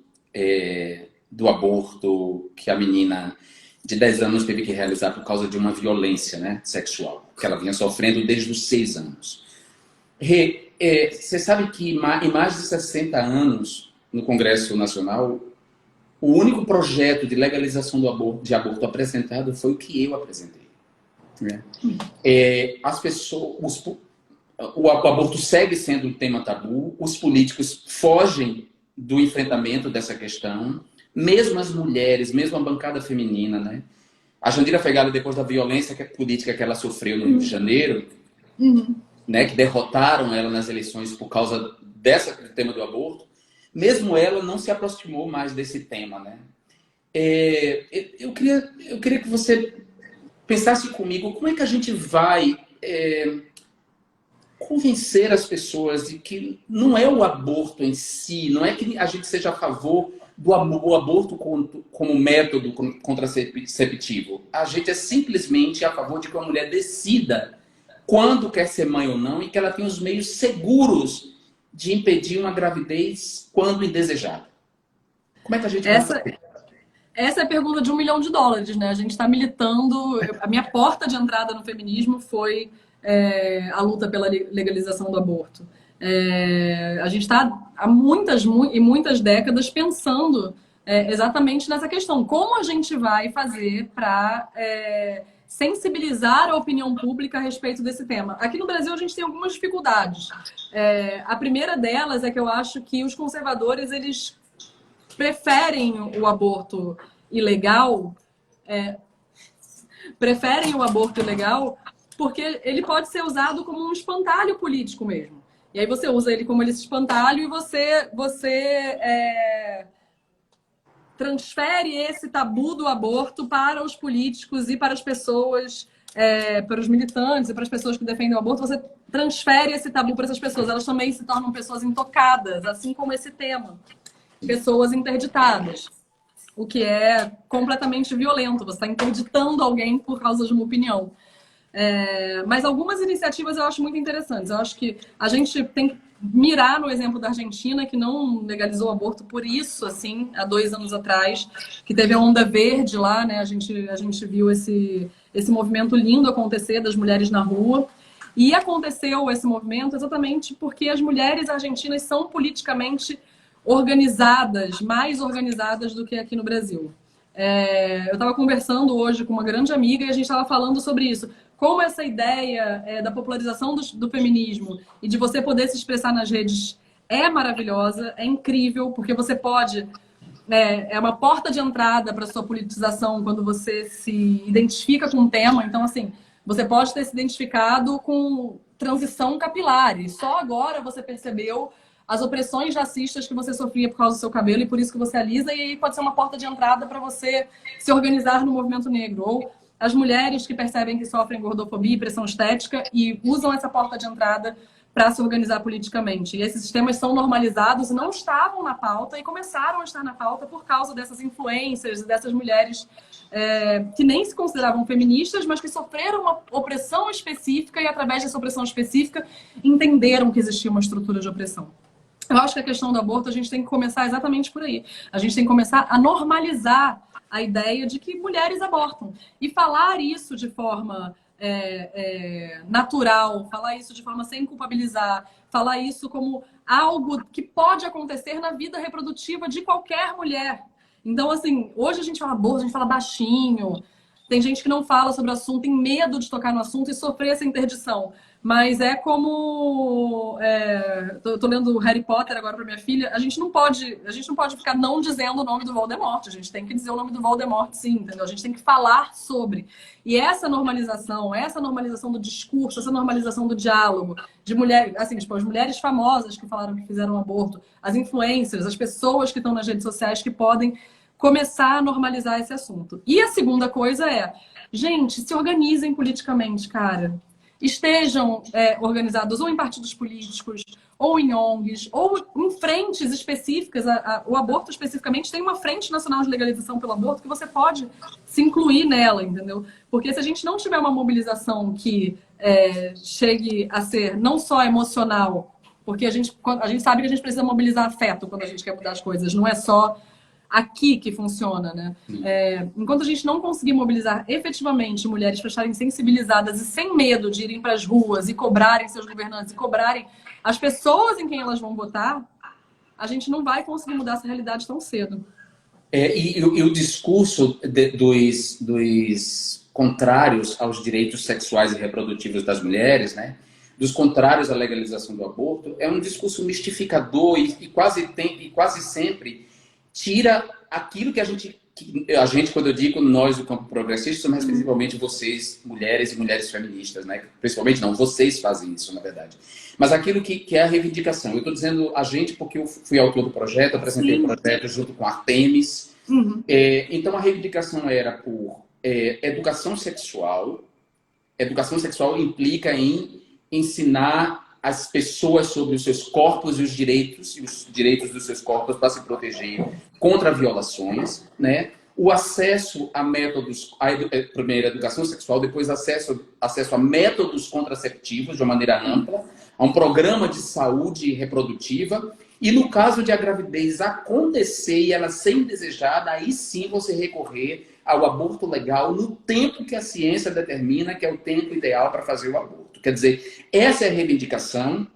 Speaker 1: do aborto que a menina de 10 anos teve que realizar por causa de uma violência, né, sexual, que ela vinha sofrendo desde os 6 anos. Você sabe que em mais de 60 anos, no Congresso Nacional, o único projeto de legalização de aborto apresentado foi o que eu apresentei. Né? As pessoas, o aborto segue sendo um tema tabu, os políticos fogem do enfrentamento dessa questão, mesmo as mulheres, mesmo a bancada feminina, né? A Jandira Fegali, depois da violência política que ela sofreu no Rio de Janeiro, né, que derrotaram ela nas eleições por causa do tema do aborto, mesmo ela não se aproximou mais desse tema, né? Eu queria que você pensasse comigo, como é que a gente vai convencer as pessoas de que não é o aborto em si, não é que a gente seja a favor do aborto como método contraceptivo. A gente é simplesmente a favor de que a mulher decida quando quer ser mãe ou não e que ela tenha os meios seguros de impedir uma gravidez quando indesejada. Como é que a gente vai fazer?
Speaker 2: Essa é a pergunta de $1 milhão, né? A gente está militando. A minha porta de entrada no feminismo foi a luta pela legalização do aborto. A gente está há muitas décadas pensando exatamente nessa questão. Como a gente vai fazer para sensibilizar a opinião pública a respeito desse tema? Aqui no Brasil a gente tem algumas dificuldades. A primeira delas é que eu acho que os conservadores, eles preferem o aborto ilegal, porque ele pode ser usado como um espantalho político mesmo. E aí você usa ele como esse espantalho e você transfere esse tabu do aborto para os políticos e para as pessoas, para os militantes e para as pessoas que defendem o aborto. Você transfere esse tabu para essas pessoas. Elas também se tornam pessoas intocadas, assim como esse tema. Pessoas interditadas, o que é completamente violento. Você está interditando alguém por causa de uma opinião. Mas algumas iniciativas eu acho muito interessantes. Eu acho que a gente tem que mirar no exemplo da Argentina, que não legalizou o aborto por isso, assim, há 2 anos atrás, que teve a onda verde lá, né? A gente viu esse movimento lindo acontecer das mulheres na rua. E aconteceu esse movimento exatamente porque as mulheres argentinas são politicamente organizadas, mais organizadas do que aqui no Brasil. Eu estava conversando hoje com uma grande amiga e a gente estava falando sobre isso. Como essa ideia da popularização do feminismo e de você poder se expressar nas redes é maravilhosa, é incrível, porque você pode... É uma porta de entrada para a sua politização quando você se identifica com um tema. Então, assim, você pode ter se identificado com transição capilar e só agora você percebeu as opressões racistas que você sofria por causa do seu cabelo e por isso que você alisa, e aí pode ser uma porta de entrada para você se organizar no movimento negro. Ou as mulheres que percebem que sofrem gordofobia e pressão estética e usam essa porta de entrada para se organizar politicamente. E esses sistemas são normalizados e não estavam na pauta e começaram a estar na pauta por causa dessas influências e dessas mulheres que nem se consideravam feministas, mas que sofreram uma opressão específica e, através dessa opressão específica, entenderam que existia uma estrutura de opressão. Eu acho que a questão do aborto a gente tem que começar exatamente por aí. A gente tem que começar a normalizar a ideia de que mulheres abortam. E falar isso de forma natural, falar isso de forma sem culpabilizar, falar isso como algo que pode acontecer na vida reprodutiva de qualquer mulher. Então, assim, hoje a gente fala aborto, a gente fala baixinho. Tem gente que não fala sobre o assunto, tem medo de tocar no assunto e sofrer essa interdição. Mas é como... eu tô lendo Harry Potter agora para minha filha. A gente não pode ficar não dizendo o nome do Voldemort. A gente tem que dizer o nome do Voldemort, sim, entendeu? A gente tem que falar sobre. E essa normalização do discurso, essa normalização do diálogo de mulheres, assim, tipo, as mulheres famosas que falaram que fizeram aborto, as influencers, as pessoas que estão nas redes sociais que podem começar a normalizar esse assunto. E a segunda coisa gente, se organizem politicamente, cara. Estejam organizados ou em partidos políticos, ou em ONGs, ou em frentes específicas. O aborto, especificamente, tem uma frente nacional de legalização pelo aborto que você pode se incluir nela, entendeu? Porque se a gente não tiver uma mobilização que chegue a ser não só emocional, porque a gente sabe que a gente precisa mobilizar afeto quando a gente quer mudar as coisas, não é só aqui que funciona, né? Enquanto a gente não conseguir mobilizar efetivamente mulheres para estarem sensibilizadas e sem medo de irem para as ruas e cobrarem seus governantes, e cobrarem as pessoas em quem elas vão votar, a gente não vai conseguir mudar essa realidade tão cedo.
Speaker 1: E o discurso dos contrários aos direitos sexuais e reprodutivos das mulheres, né? Dos contrários à legalização do aborto, é um discurso mistificador e quase sempre tira aquilo que a gente, quando eu digo nós do campo progressista, somos principalmente vocês, mulheres e mulheres feministas, né? Principalmente não, vocês fazem isso, na verdade. Mas aquilo que é a reivindicação. Eu estou dizendo a gente porque eu fui autor do projeto, apresentei o projeto junto com a Artemis. Então a reivindicação era por educação sexual. Educação sexual implica em ensinar as pessoas sobre os seus corpos e os direitos dos seus corpos para se proteger contra violações, né? O acesso a métodos, primeiro educação sexual, depois acesso a métodos contraceptivos de uma maneira ampla, a um programa de saúde reprodutiva, e no caso de a gravidez acontecer e ela ser indesejada, aí sim você recorrer ao aborto legal no tempo que a ciência determina que é o tempo ideal para fazer o aborto. Quer dizer, essa é a reivindicação,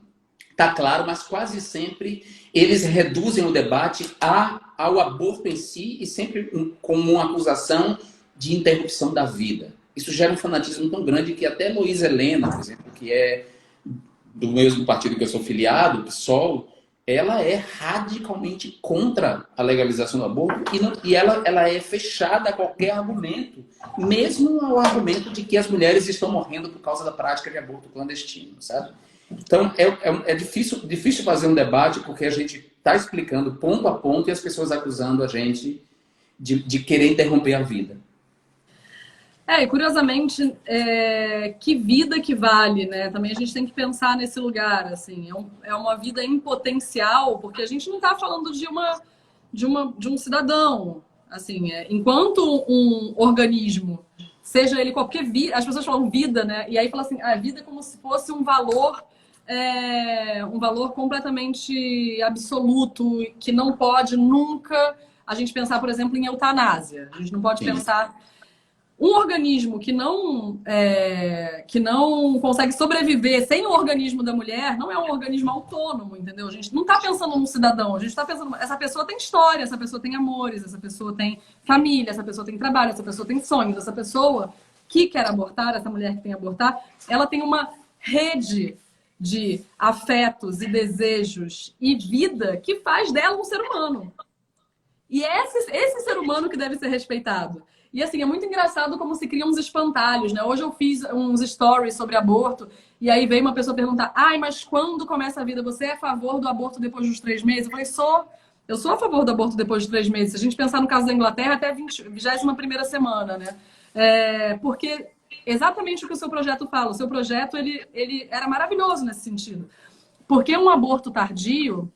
Speaker 1: tá claro, mas quase sempre eles reduzem o debate ao aborto em si e sempre como uma acusação de interrupção da vida. Isso gera um fanatismo tão grande que até Luiz Helena, por exemplo, que é do mesmo partido que eu sou filiado, o PSOL, ela é radicalmente contra a legalização do aborto e ela é fechada a qualquer argumento, mesmo ao argumento de que as mulheres estão morrendo por causa da prática de aborto clandestino, sabe? Então, é difícil fazer um debate porque a gente está explicando ponto a ponto e as pessoas acusando a gente de querer interromper a vida.
Speaker 2: E curiosamente, que vida que vale, né? Também a gente tem que pensar nesse lugar, assim. É uma vida em potencial, porque a gente não está falando de um cidadão. Assim, enquanto um organismo, seja ele qualquer vida, as pessoas falam vida, né? E aí falam assim, a vida é como se fosse um valor completamente absoluto, que não pode nunca a gente pensar, por exemplo, em eutanásia. A gente não pode pensar... Um organismo que não consegue sobreviver sem o organismo da mulher não é um organismo autônomo, entendeu? A gente não está pensando num cidadão, a gente está pensando... Essa pessoa tem história, essa pessoa tem amores, essa pessoa tem família, essa pessoa tem trabalho, essa pessoa tem sonhos, essa pessoa que quer abortar, essa mulher que tem abortar, ela tem uma rede de afetos e desejos e vida que faz dela um ser humano. E é esse ser humano que deve ser respeitado. E assim, é muito engraçado como se criam uns espantalhos, né? Hoje eu fiz uns stories sobre aborto e aí veio uma pessoa perguntar: mas quando começa a vida? Você é a favor do aborto depois dos 3 meses? Eu falei, eu sou a favor do aborto depois de 3 meses. Se a gente pensar no caso da Inglaterra, até a 21ª semana, né? Porque exatamente o que o seu projeto fala. O seu projeto, ele era maravilhoso nesse sentido. Porque um aborto tardio,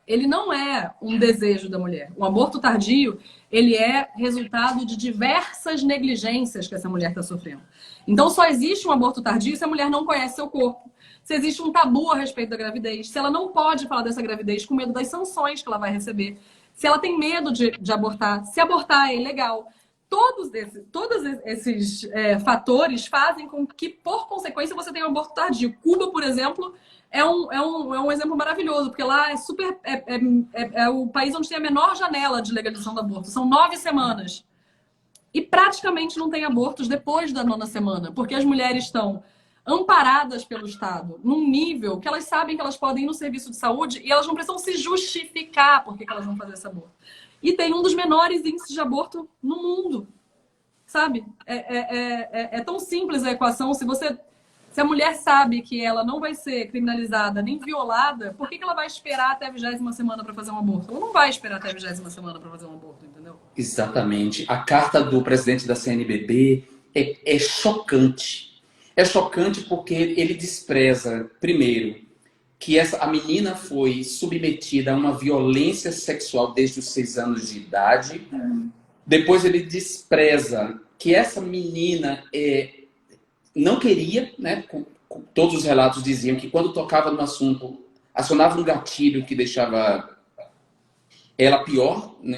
Speaker 2: ele não é um desejo da mulher. Um aborto tardio, ele é resultado de diversas negligências que essa mulher está sofrendo. Então, só existe um aborto tardio se a mulher não conhece seu corpo. Se existe um tabu a respeito da gravidez. Se ela não pode falar dessa gravidez com medo das sanções que ela vai receber. Se ela tem medo de abortar. Se abortar é ilegal. Todos esses fatores fazem com que, por consequência, você tenha um aborto tardio. Cuba, por exemplo... É um exemplo maravilhoso, porque lá é o país onde tem a menor janela de legalização do aborto. São 9 semanas. E praticamente não tem abortos depois da 9ª semana, porque as mulheres estão amparadas pelo Estado num nível que elas sabem que elas podem ir no serviço de saúde e elas não precisam se justificar por que elas vão fazer esse aborto. E tem um dos menores índices de aborto no mundo. Sabe? É tão simples a equação. Se a mulher sabe que ela não vai ser criminalizada nem violada, por que ela vai esperar até a 20ª semana para fazer um aborto? Ela não vai esperar até a 20ª semana para fazer um aborto, entendeu?
Speaker 1: Exatamente. A carta do presidente da CNBB é chocante. É chocante porque ele despreza, primeiro, que a menina foi submetida a uma violência sexual desde os 6 anos de idade. Depois ele despreza que essa menina não queria, né? Todos os relatos diziam que quando tocava no assunto, acionava um gatilho que deixava ela pior, né,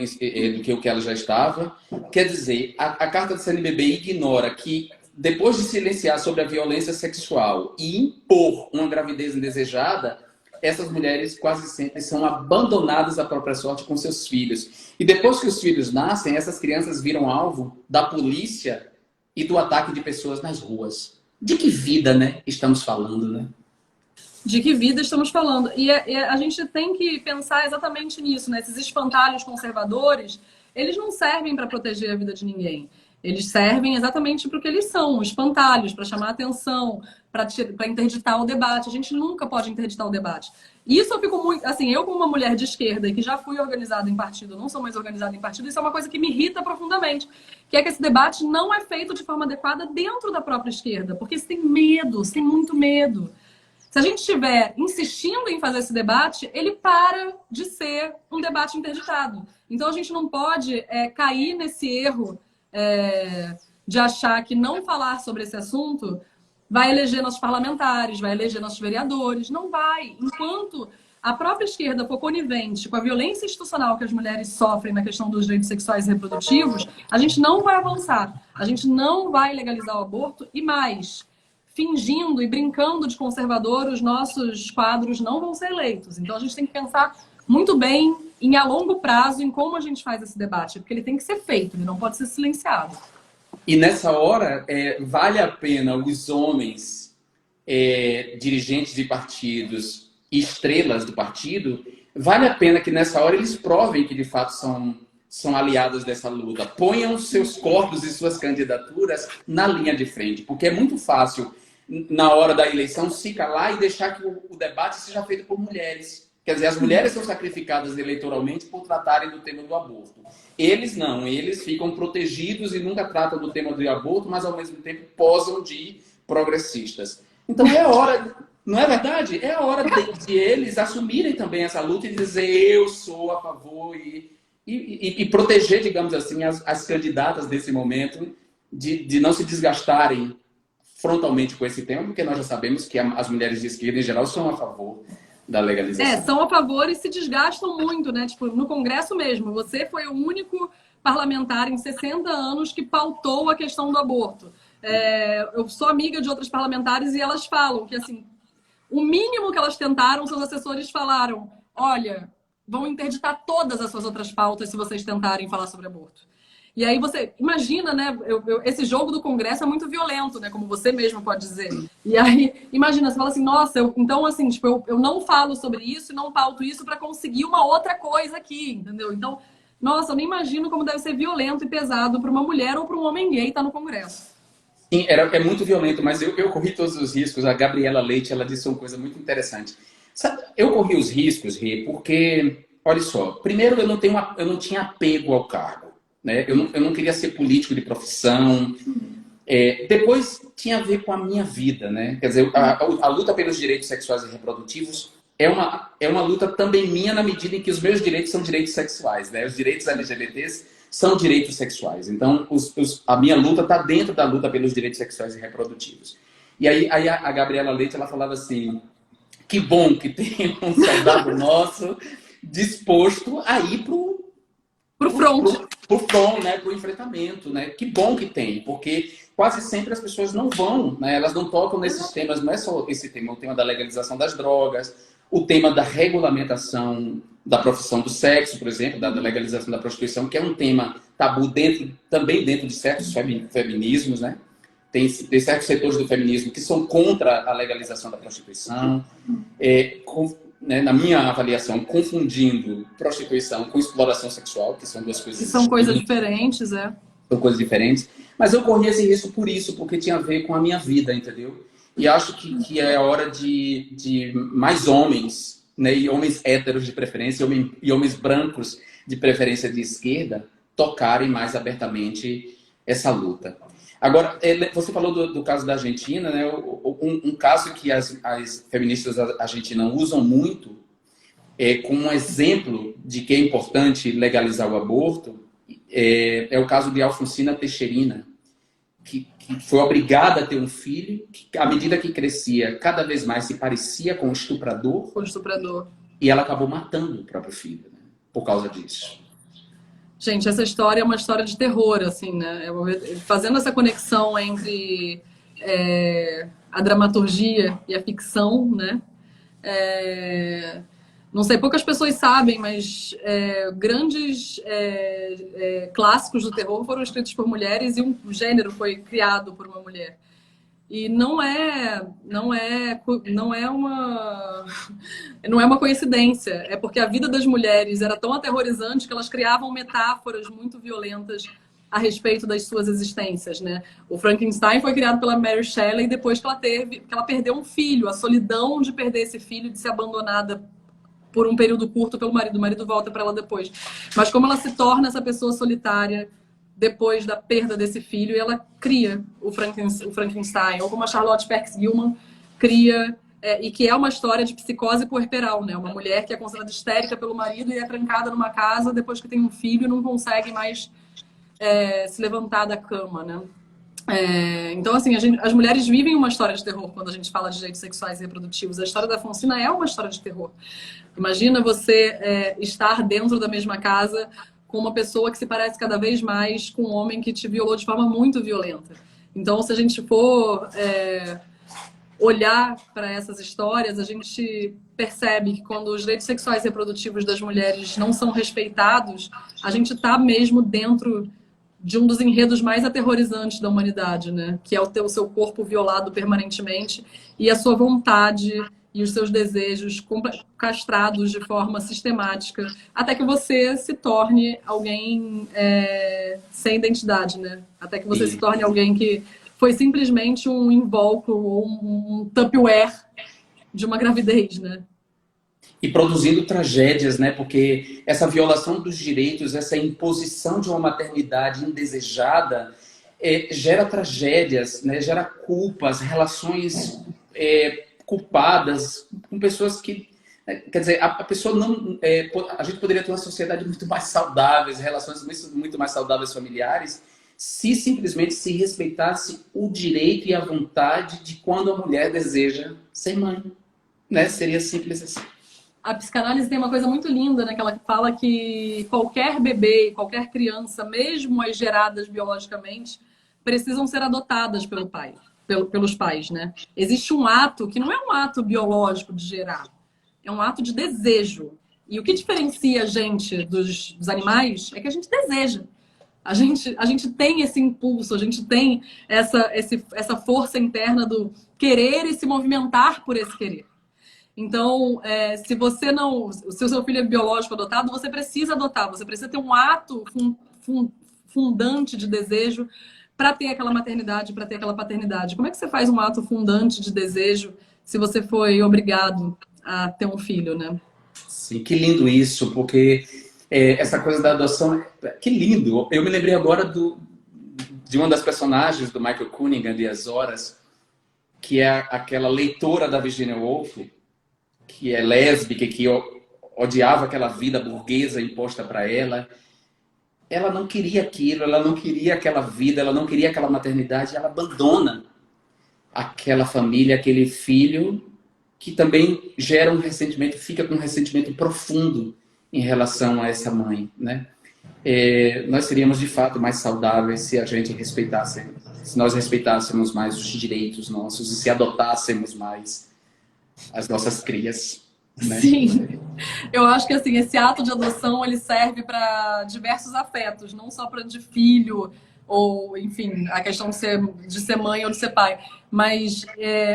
Speaker 1: do que o que ela já estava. Quer dizer, a carta do CNBB ignora que, depois de silenciar sobre a violência sexual e impor uma gravidez indesejada, essas mulheres quase sempre são abandonadas à própria sorte com seus filhos. E depois que os filhos nascem, essas crianças viram alvo da polícia e do ataque de pessoas nas ruas. De que vida, né, estamos falando, né?
Speaker 2: De que vida estamos falando? E a gente tem que pensar exatamente nisso, né? Esses espantalhos conservadores, eles não servem para proteger a vida de ninguém. Eles servem exatamente para o que eles são, espantalhos, para chamar atenção, para interditar o debate. A gente nunca pode interditar o debate. E isso eu fico muito... Assim, eu como uma mulher de esquerda e que já fui organizada em partido, não sou mais organizada em partido, isso é uma coisa que me irrita profundamente. Que é que esse debate não é feito de forma adequada dentro da própria esquerda. Porque se tem medo, se tem muito medo. Se a gente estiver insistindo em fazer esse debate, ele para de ser um debate interditado. Então a gente não pode cair nesse erro de achar que não falar sobre esse assunto vai eleger nossos parlamentares, vai eleger nossos vereadores. Não vai. Enquanto a própria esquerda for conivente com a violência institucional que as mulheres sofrem na questão dos direitos sexuais e reprodutivos, a gente não vai avançar. A gente não vai legalizar o aborto e mais... fingindo e brincando de conservador, os nossos quadros não vão ser eleitos. Então a gente tem que pensar muito bem a longo prazo em como a gente faz esse debate, porque ele tem que ser feito, ele não pode ser silenciado.
Speaker 1: E nessa hora, vale a pena os homens, dirigentes de partidos, estrelas do partido, vale a pena que nessa hora eles provem que de fato são aliados dessa luta. Ponham seus corpos e suas candidaturas na linha de frente, porque é muito fácil, na hora da eleição, se calar e deixar que o debate seja feito por mulheres. Quer dizer, as mulheres são sacrificadas eleitoralmente por tratarem do tema do aborto. Eles não, eles ficam protegidos e nunca tratam do tema do aborto, mas ao mesmo tempo posam de progressistas. Então é hora, não é verdade? É a hora de eles assumirem também essa luta e dizer eu sou a favor e proteger, digamos assim, as candidatas desse momento de não se desgastarem frontalmente com esse tema, porque nós já sabemos que as mulheres de esquerda, em geral, são a favor da legalização.
Speaker 2: São a favor e se desgastam muito, né? Tipo, no Congresso mesmo, você foi o único parlamentar em 60 anos que pautou a questão do aborto. Eu sou amiga de outras parlamentares e elas falam que, assim, o mínimo que elas tentaram, seus assessores falaram, olha, vão interditar todas as suas outras pautas se vocês tentarem falar sobre aborto. E aí você imagina, né? Esse jogo do Congresso é muito violento, né? Como você mesmo pode dizer. E aí, imagina, você fala assim, nossa, então assim, tipo, eu não falo sobre isso e não pauto isso para conseguir uma outra coisa aqui, entendeu? Então, nossa, eu nem imagino como deve ser violento e pesado para uma mulher ou para um homem gay estar no Congresso.
Speaker 1: Sim, é muito violento, mas eu corri todos os riscos. A Gabriela Leite, ela disse uma coisa muito interessante. Sabe, eu corri os riscos, Rê, porque, olha só, primeiro eu não tinha apego ao cargo. Né? Eu não queria ser político de profissão. Depois tinha a ver com a minha vida. Né? Quer dizer, a luta pelos direitos sexuais e reprodutivos é uma luta também minha na medida em que os meus direitos são direitos sexuais. Né? Os direitos LGBTs são direitos sexuais. Então, a minha luta está dentro da luta pelos direitos sexuais e reprodutivos. E aí a Gabriela Leite, ela falava assim, que bom que tem um soldado nosso disposto a ir pro front, né? Pro enfrentamento, né? Que bom que tem, porque quase sempre as pessoas não vão, né? Elas não tocam nesses temas, não é só esse tema, o tema da legalização das drogas, o tema da regulamentação da profissão do sexo, por exemplo, da legalização da prostituição, que é um tema tabu também dentro de certos feminismos, né? Tem certos setores do feminismo que são contra a legalização da prostituição, né, na minha avaliação, confundindo prostituição com exploração sexual, que são duas coisas
Speaker 2: são coisas diferentes,
Speaker 1: São coisas diferentes. Mas eu corri esse risco por isso, porque tinha a ver com a minha vida, entendeu? E acho que é a hora de mais homens, né, e homens héteros de preferência, e homens brancos de preferência de esquerda, tocarem mais abertamente essa luta. Agora, você falou do caso da Argentina, né? um caso que as feministas argentinas usam muito como um exemplo de que é importante legalizar o aborto é o caso de Alfonsina Teixeira, que foi obrigada a ter um filho, que à medida que crescia, cada vez mais se parecia com o estuprador.
Speaker 2: Com o estuprador.
Speaker 1: E ela acabou matando o próprio filho, né, por causa disso.
Speaker 2: Gente, essa história é uma história de terror, assim, né? Fazendo essa conexão entre a dramaturgia e a ficção, né? Não sei, poucas pessoas sabem, mas grandes clássicos do terror foram escritos por mulheres e um gênero foi criado por uma mulher. E não é uma coincidência. É porque a vida das mulheres era tão aterrorizante que elas criavam metáforas muito violentas a respeito das suas existências, né? O Frankenstein foi criado pela Mary Shelley depois que ela perdeu um filho, a solidão de perder esse filho, de ser abandonada por um período curto pelo marido. O marido volta para ela depois. Mas como ela se torna essa pessoa solitária depois da perda desse filho, e ela cria o Frankenstein, ou como a Charlotte Perkins Gilman cria, e que é uma história de psicose puerperal, né? Uma mulher que é considerada histérica pelo marido e é trancada numa casa depois que tem um filho e não consegue mais se levantar da cama, né? Então, assim, as mulheres vivem uma história de terror quando a gente fala de direitos sexuais e reprodutivos. A história da Alfonsina é uma história de terror. Imagina você estar dentro da mesma casa com uma pessoa que se parece cada vez mais com um homem que te violou de forma muito violenta. Então, se a gente for olhar para essas histórias, a gente percebe que quando os direitos sexuais e reprodutivos das mulheres não são respeitados, a gente está mesmo dentro de um dos enredos mais aterrorizantes da humanidade, né? Que é o ter o seu corpo violado permanentemente e a sua vontade e os seus desejos castrados de forma sistemática, até que você se torne alguém sem identidade, né? Até que você se torne alguém que foi simplesmente um invólucro ou um Tupperware de uma gravidez, né?
Speaker 1: E produzindo tragédias, né? Porque essa violação dos direitos, essa imposição de uma maternidade indesejada gera tragédias, né? Gera culpas, relações culpadas com pessoas que... Quer dizer, a pessoa não... a gente poderia ter uma sociedade muito mais saudável, relações muito mais saudáveis familiares, se simplesmente se respeitasse o direito e a vontade de quando a mulher deseja ser mãe, né? Seria simples assim.
Speaker 2: A psicanálise tem uma coisa muito linda, né? Que ela fala que qualquer bebê, qualquer criança, mesmo as geradas biologicamente, precisam ser adotadas pelos pais, né? Existe um ato que não é um ato biológico de gerar, é um ato de desejo. E o que diferencia a gente dos animais é que a gente deseja. A gente tem esse impulso, a gente tem essa força interna do querer e se movimentar por esse querer. Então, se o seu filho é biológico adotado, você precisa adotar, você precisa ter um ato fundante de desejo para ter aquela maternidade, para ter aquela paternidade. Como é que você faz um ato fundante de desejo se você foi obrigado a ter um filho, né?
Speaker 1: Sim, que lindo isso, porque essa coisa da adoção, que lindo. Eu me lembrei agora de uma das personagens do Michael Cunningham, de As Horas, que é aquela leitora da Virginia Woolf, que é lésbica, que odiava aquela vida burguesa imposta para ela. Ela não queria aquilo, ela não queria aquela vida, ela não queria aquela maternidade, ela abandona aquela família, aquele filho, que também gera um ressentimento, fica com um ressentimento profundo em relação a essa mãe, né? Nós seríamos, de fato, mais saudáveis se a gente respeitasse, se nós respeitássemos mais os direitos nossos e se adotássemos mais as nossas crias, né?
Speaker 2: Sim, eu acho que assim, esse ato de adoção ele serve para diversos afetos, não só para de filho ou, enfim, a questão de ser mãe ou de ser pai. Mas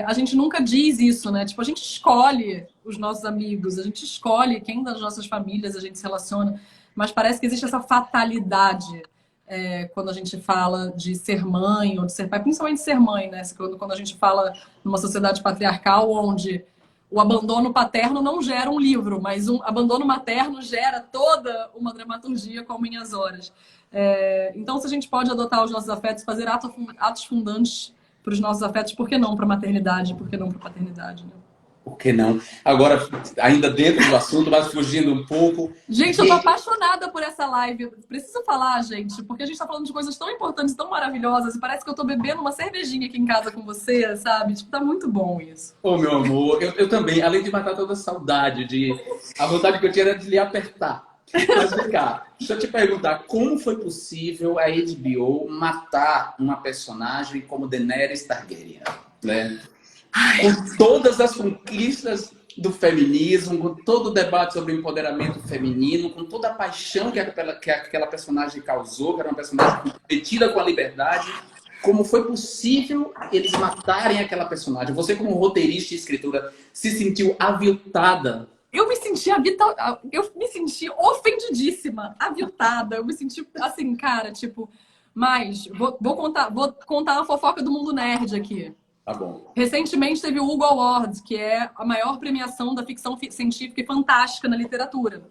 Speaker 2: a gente nunca diz isso, né? Tipo, a gente escolhe os nossos amigos, a gente escolhe quem das nossas famílias a gente se relaciona, mas parece que existe essa fatalidade quando a gente fala de ser mãe ou de ser pai, principalmente ser mãe, né? Quando a gente fala numa sociedade patriarcal onde o abandono paterno não gera um livro, mas um abandono materno gera toda uma dramaturgia como em As Horas. Então, se a gente pode adotar os nossos afetos, fazer atos fundantes os nossos afetos, por que não para a maternidade, por que não para a paternidade, né?
Speaker 1: Por que não? Agora, ainda dentro do assunto, mas fugindo um pouco.
Speaker 2: Gente, eu tô apaixonada por essa live. Eu preciso falar, gente, porque a gente tá falando de coisas tão importantes, tão maravilhosas, e parece que eu tô bebendo uma cervejinha aqui em casa com você, sabe? Tipo, tá muito bom isso.
Speaker 1: Ô, meu amor, eu também, além de matar toda a saudade, a vontade que eu tinha era de lhe apertar. Mas vem cá, deixa eu te perguntar, como foi possível a HBO matar uma personagem como Daenerys Targaryen, né? Com todas as conquistas do feminismo, com todo o debate sobre o empoderamento feminino, com toda a paixão que aquela personagem causou, que era uma personagem comprometida com a liberdade, como foi possível eles matarem aquela personagem? Você, como roteirista e escritora, se sentiu aviltada?
Speaker 2: Eu me senti ofendidíssima, aviltada. Eu me senti assim, cara, tipo, mas vou contar uma fofoca do mundo nerd aqui.
Speaker 1: Tá bom.
Speaker 2: Recentemente teve o Hugo Awards, que é a maior premiação da ficção científica e fantástica na literatura.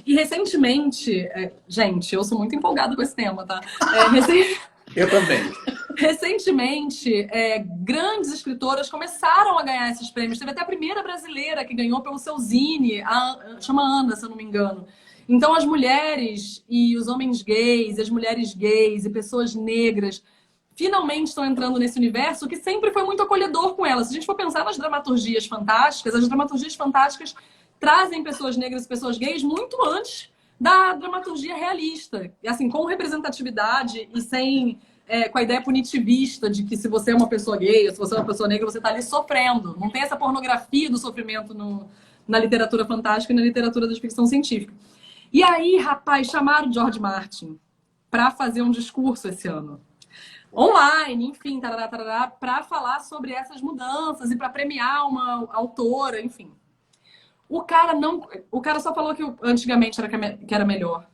Speaker 2: E recentemente, gente, eu sou muito empolgada com esse tema, tá?
Speaker 1: Eu também.
Speaker 2: Recentemente, grandes escritoras começaram a ganhar esses prêmios. Teve até a primeira brasileira que ganhou pelo seu zine, chama Ana, se eu não me engano. Então, as mulheres e os homens gays, as mulheres gays e pessoas negras finalmente estão entrando nesse universo que sempre foi muito acolhedor com elas. Se a gente for pensar nas dramaturgias fantásticas, as dramaturgias fantásticas trazem pessoas negras e pessoas gays muito antes da dramaturgia realista. E assim, com representatividade e sem... com a ideia punitivista de que se você é uma pessoa gay ou se você é uma pessoa negra, você está ali sofrendo. Não tem essa pornografia do sofrimento na literatura fantástica e na literatura da ficção científica. E aí, rapaz, chamaram o George Martin para fazer um discurso esse ano. Online, enfim, para falar sobre essas mudanças e para premiar uma autora, enfim. O cara só falou que antigamente que era melhor.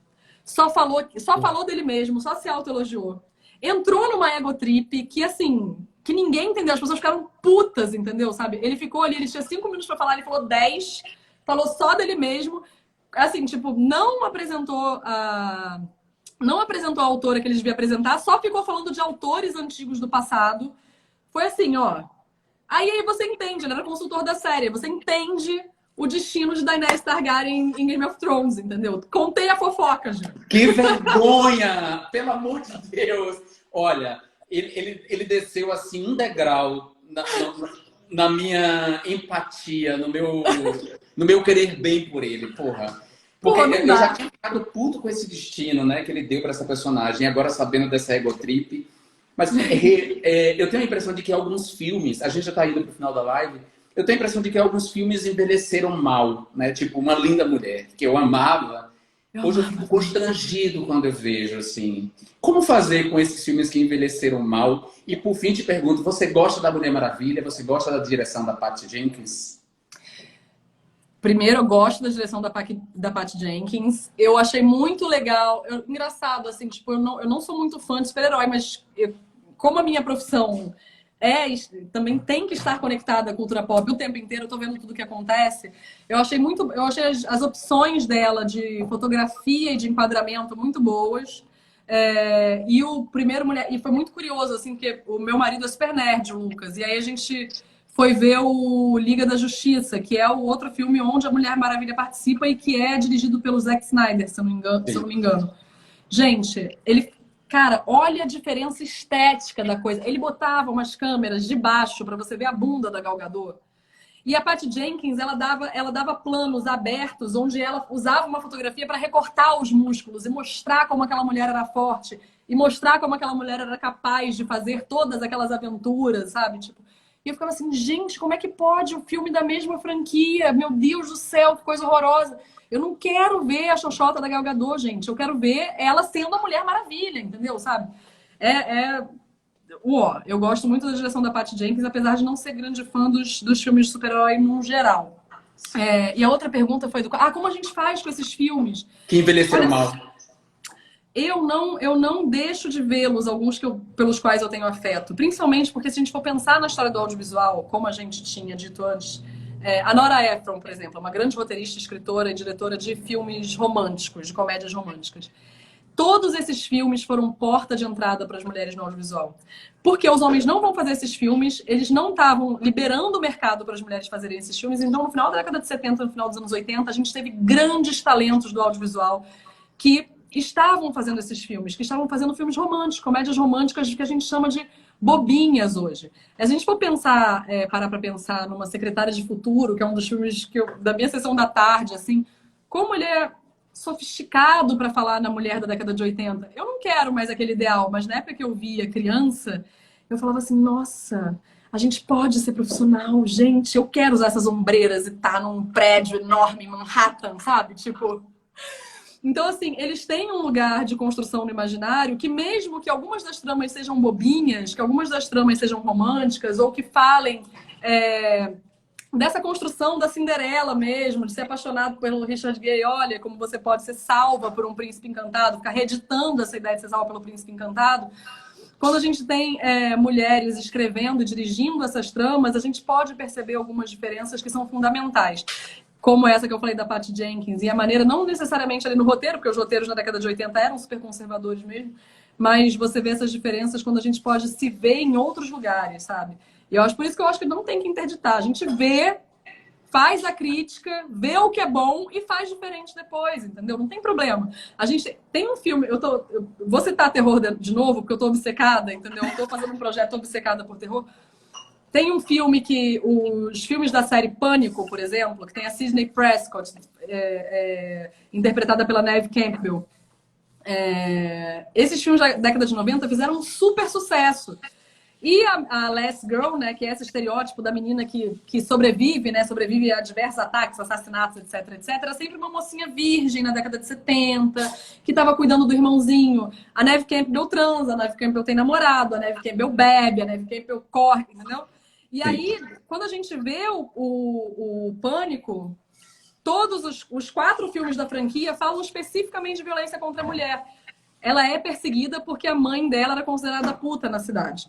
Speaker 2: Só falou dele mesmo, só se autoelogiou. Entrou numa egotrip que, assim, que ninguém entendeu. As pessoas ficaram putas, entendeu? Sabe? Ele ficou ali, ele tinha 5 minutos para falar, ele falou 10, falou só dele mesmo. Assim, tipo, não apresentou a autora que ele devia apresentar, só ficou falando de autores antigos do passado. Foi assim, ó. Aí você entende, ele era consultor da série, você entende o destino de Daenerys Targaryen em Game of Thrones, entendeu? Contei a fofoca, já.
Speaker 1: Que vergonha! Pelo amor de Deus! Olha, ele desceu assim um degrau na minha empatia, no meu querer bem por ele, porra. Porque eu já tinha ficado puto com esse destino, né, que ele deu para essa personagem, agora sabendo dessa egotrip. Mas eu tenho a impressão de que alguns filmes, a gente já tá indo pro final da live, eu tenho a impressão de que alguns filmes envelheceram mal, né? Tipo Uma Linda Mulher, que eu amava. Hoje eu fico constrangido quando eu vejo, assim. Como fazer com esses filmes que envelheceram mal? E por fim te pergunto, você gosta da Mulher Maravilha? Você gosta da direção da Patty Jenkins?
Speaker 2: Primeiro, eu gosto da direção da Patty Jenkins. Eu achei muito legal. Engraçado, assim, tipo, eu não sou muito fã de super-herói, mas como a minha profissão também tem que estar conectada à cultura pop o tempo inteiro, eu tô vendo tudo que acontece. Eu achei as opções dela de fotografia e de enquadramento muito boas. E foi muito curioso, assim, porque o meu marido é super nerd, o Lucas, e aí a gente foi ver o Liga da Justiça, que é o outro filme onde a Mulher Maravilha participa e que é dirigido pelo Zack Snyder, se eu não me engano. Gente, cara, olha a diferença estética da coisa. Ele botava umas câmeras de baixo para você ver a bunda da Gal Gadot. E a Patty Jenkins, ela dava planos abertos, onde ela usava uma fotografia para recortar os músculos e mostrar como aquela mulher era forte, e mostrar como aquela mulher era capaz de fazer todas aquelas aventuras, sabe? Tipo, e eu ficava assim, gente, como é que pode um filme da mesma franquia? Meu Deus do céu, que coisa horrorosa. Eu não quero ver a xoxota da Gal Gadot, gente. Eu quero ver ela sendo a Mulher Maravilha, entendeu? Sabe? Eu gosto muito da direção da Patty Jenkins, apesar de não ser grande fã dos filmes de super-herói no geral. E a outra pergunta foi como a gente faz com esses filmes?
Speaker 1: Que envelheceram mal.
Speaker 2: Eu não deixo de vê-los, alguns pelos quais eu tenho afeto. Principalmente porque se a gente for pensar na história do audiovisual, como a gente tinha dito antes, a Nora Ephron, por exemplo, é uma grande roteirista, escritora e diretora de filmes românticos, de comédias românticas. todos esses filmes foram porta de entrada para as mulheres no audiovisual. Porque os homens não vão fazer esses filmes, eles não estavam liberando o mercado para as mulheres fazerem esses filmes. Então, no final da década de 70, no final dos anos 80, a gente teve grandes talentos do audiovisual que estavam fazendo esses filmes, que estavam fazendo filmes românticos, comédias românticas que a gente chama de bobinhas hoje. Se a gente for pensar, parar para pensar numa Secretária de Futuro, que é um dos filmes da minha sessão da tarde, assim, como ele é sofisticado para falar na mulher da década de 80. Eu não quero mais aquele ideal, mas na época que eu via criança, eu falava assim, nossa, a gente pode ser profissional, gente, eu quero usar essas ombreiras e estar num prédio enorme em Manhattan, sabe? Tipo... Então, assim, eles têm um lugar de construção no imaginário que mesmo que algumas das tramas sejam bobinhas, que algumas das tramas sejam românticas, ou que falem dessa construção da Cinderela mesmo, de ser apaixonado pelo Richard Gere, olha, como você pode ser salva por um príncipe encantado, ficar reeditando essa ideia de ser salva pelo príncipe encantado. Quando a gente tem mulheres escrevendo e dirigindo essas tramas, a gente pode perceber algumas diferenças que são fundamentais. Como essa que eu falei da Patty Jenkins, e a maneira, não necessariamente ali no roteiro, porque os roteiros na década de 80 eram super conservadores mesmo, mas você vê essas diferenças quando a gente pode se ver em outros lugares, sabe? E eu acho por isso que eu acho que não tem que interditar. A gente vê, faz a crítica, vê o que é bom e faz diferente depois, entendeu? Não tem problema. A gente tem um filme, eu vou citar terror de novo, porque eu tô obcecada, entendeu? Eu tô fazendo um projeto obcecada por terror. Tem um filme que... Os filmes da série Pânico, por exemplo, que tem a Sidney Prescott, interpretada pela Neve Campbell. Esses filmes da década de 90 fizeram um super sucesso. E a Last Girl, né, que é esse estereótipo da menina que sobrevive, né, sobrevive a diversos ataques, assassinatos, etc, etc. Era sempre uma mocinha virgem na década de 70, que estava cuidando do irmãozinho. A Neve Campbell transa, a Neve Campbell tem namorado, a Neve Campbell bebe, a Neve Campbell corre, entendeu? E aí, quando a gente vê o Pânico, todos os 4 filmes da franquia falam especificamente de violência contra a mulher. Ela é perseguida porque a mãe dela era considerada puta na cidade.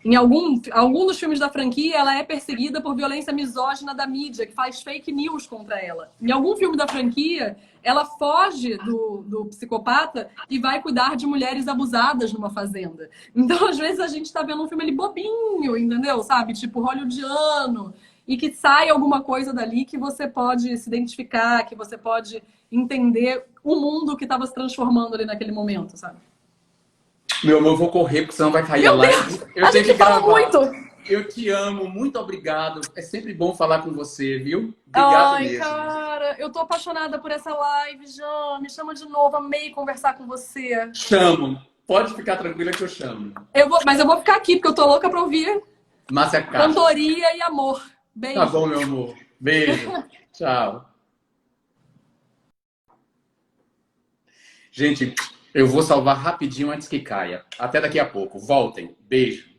Speaker 2: Em algum dos filmes da franquia, ela é perseguida por violência misógina da mídia, que faz fake news contra ela. Em algum filme da franquia, ela foge do psicopata e vai cuidar de mulheres abusadas numa fazenda. Então, às vezes, a gente tá vendo um filme ali bobinho, entendeu? Sabe? Tipo hollywoodiano. E que sai alguma coisa dali que você pode se identificar, que você pode entender o mundo que estava se transformando ali naquele momento, sabe?
Speaker 1: Meu amor, eu vou correr, porque senão vai cair a live. Eu tenho que gravar. Muito. Eu te amo, muito obrigado. É sempre bom falar com você, viu? Obrigado mesmo.
Speaker 2: Cara, eu tô apaixonada por essa live, Jean. Me chama de novo, amei conversar com você.
Speaker 1: Chamo. Pode ficar tranquila que eu chamo.
Speaker 2: Mas eu vou ficar aqui, porque eu tô louca pra ouvir
Speaker 1: Márcia Castro.
Speaker 2: cantoria e amor. Beijo.
Speaker 1: Tá bom, meu amor. Beijo. Tchau. Gente, eu vou salvar rapidinho antes que caia. Até daqui a pouco. Voltem. Beijo.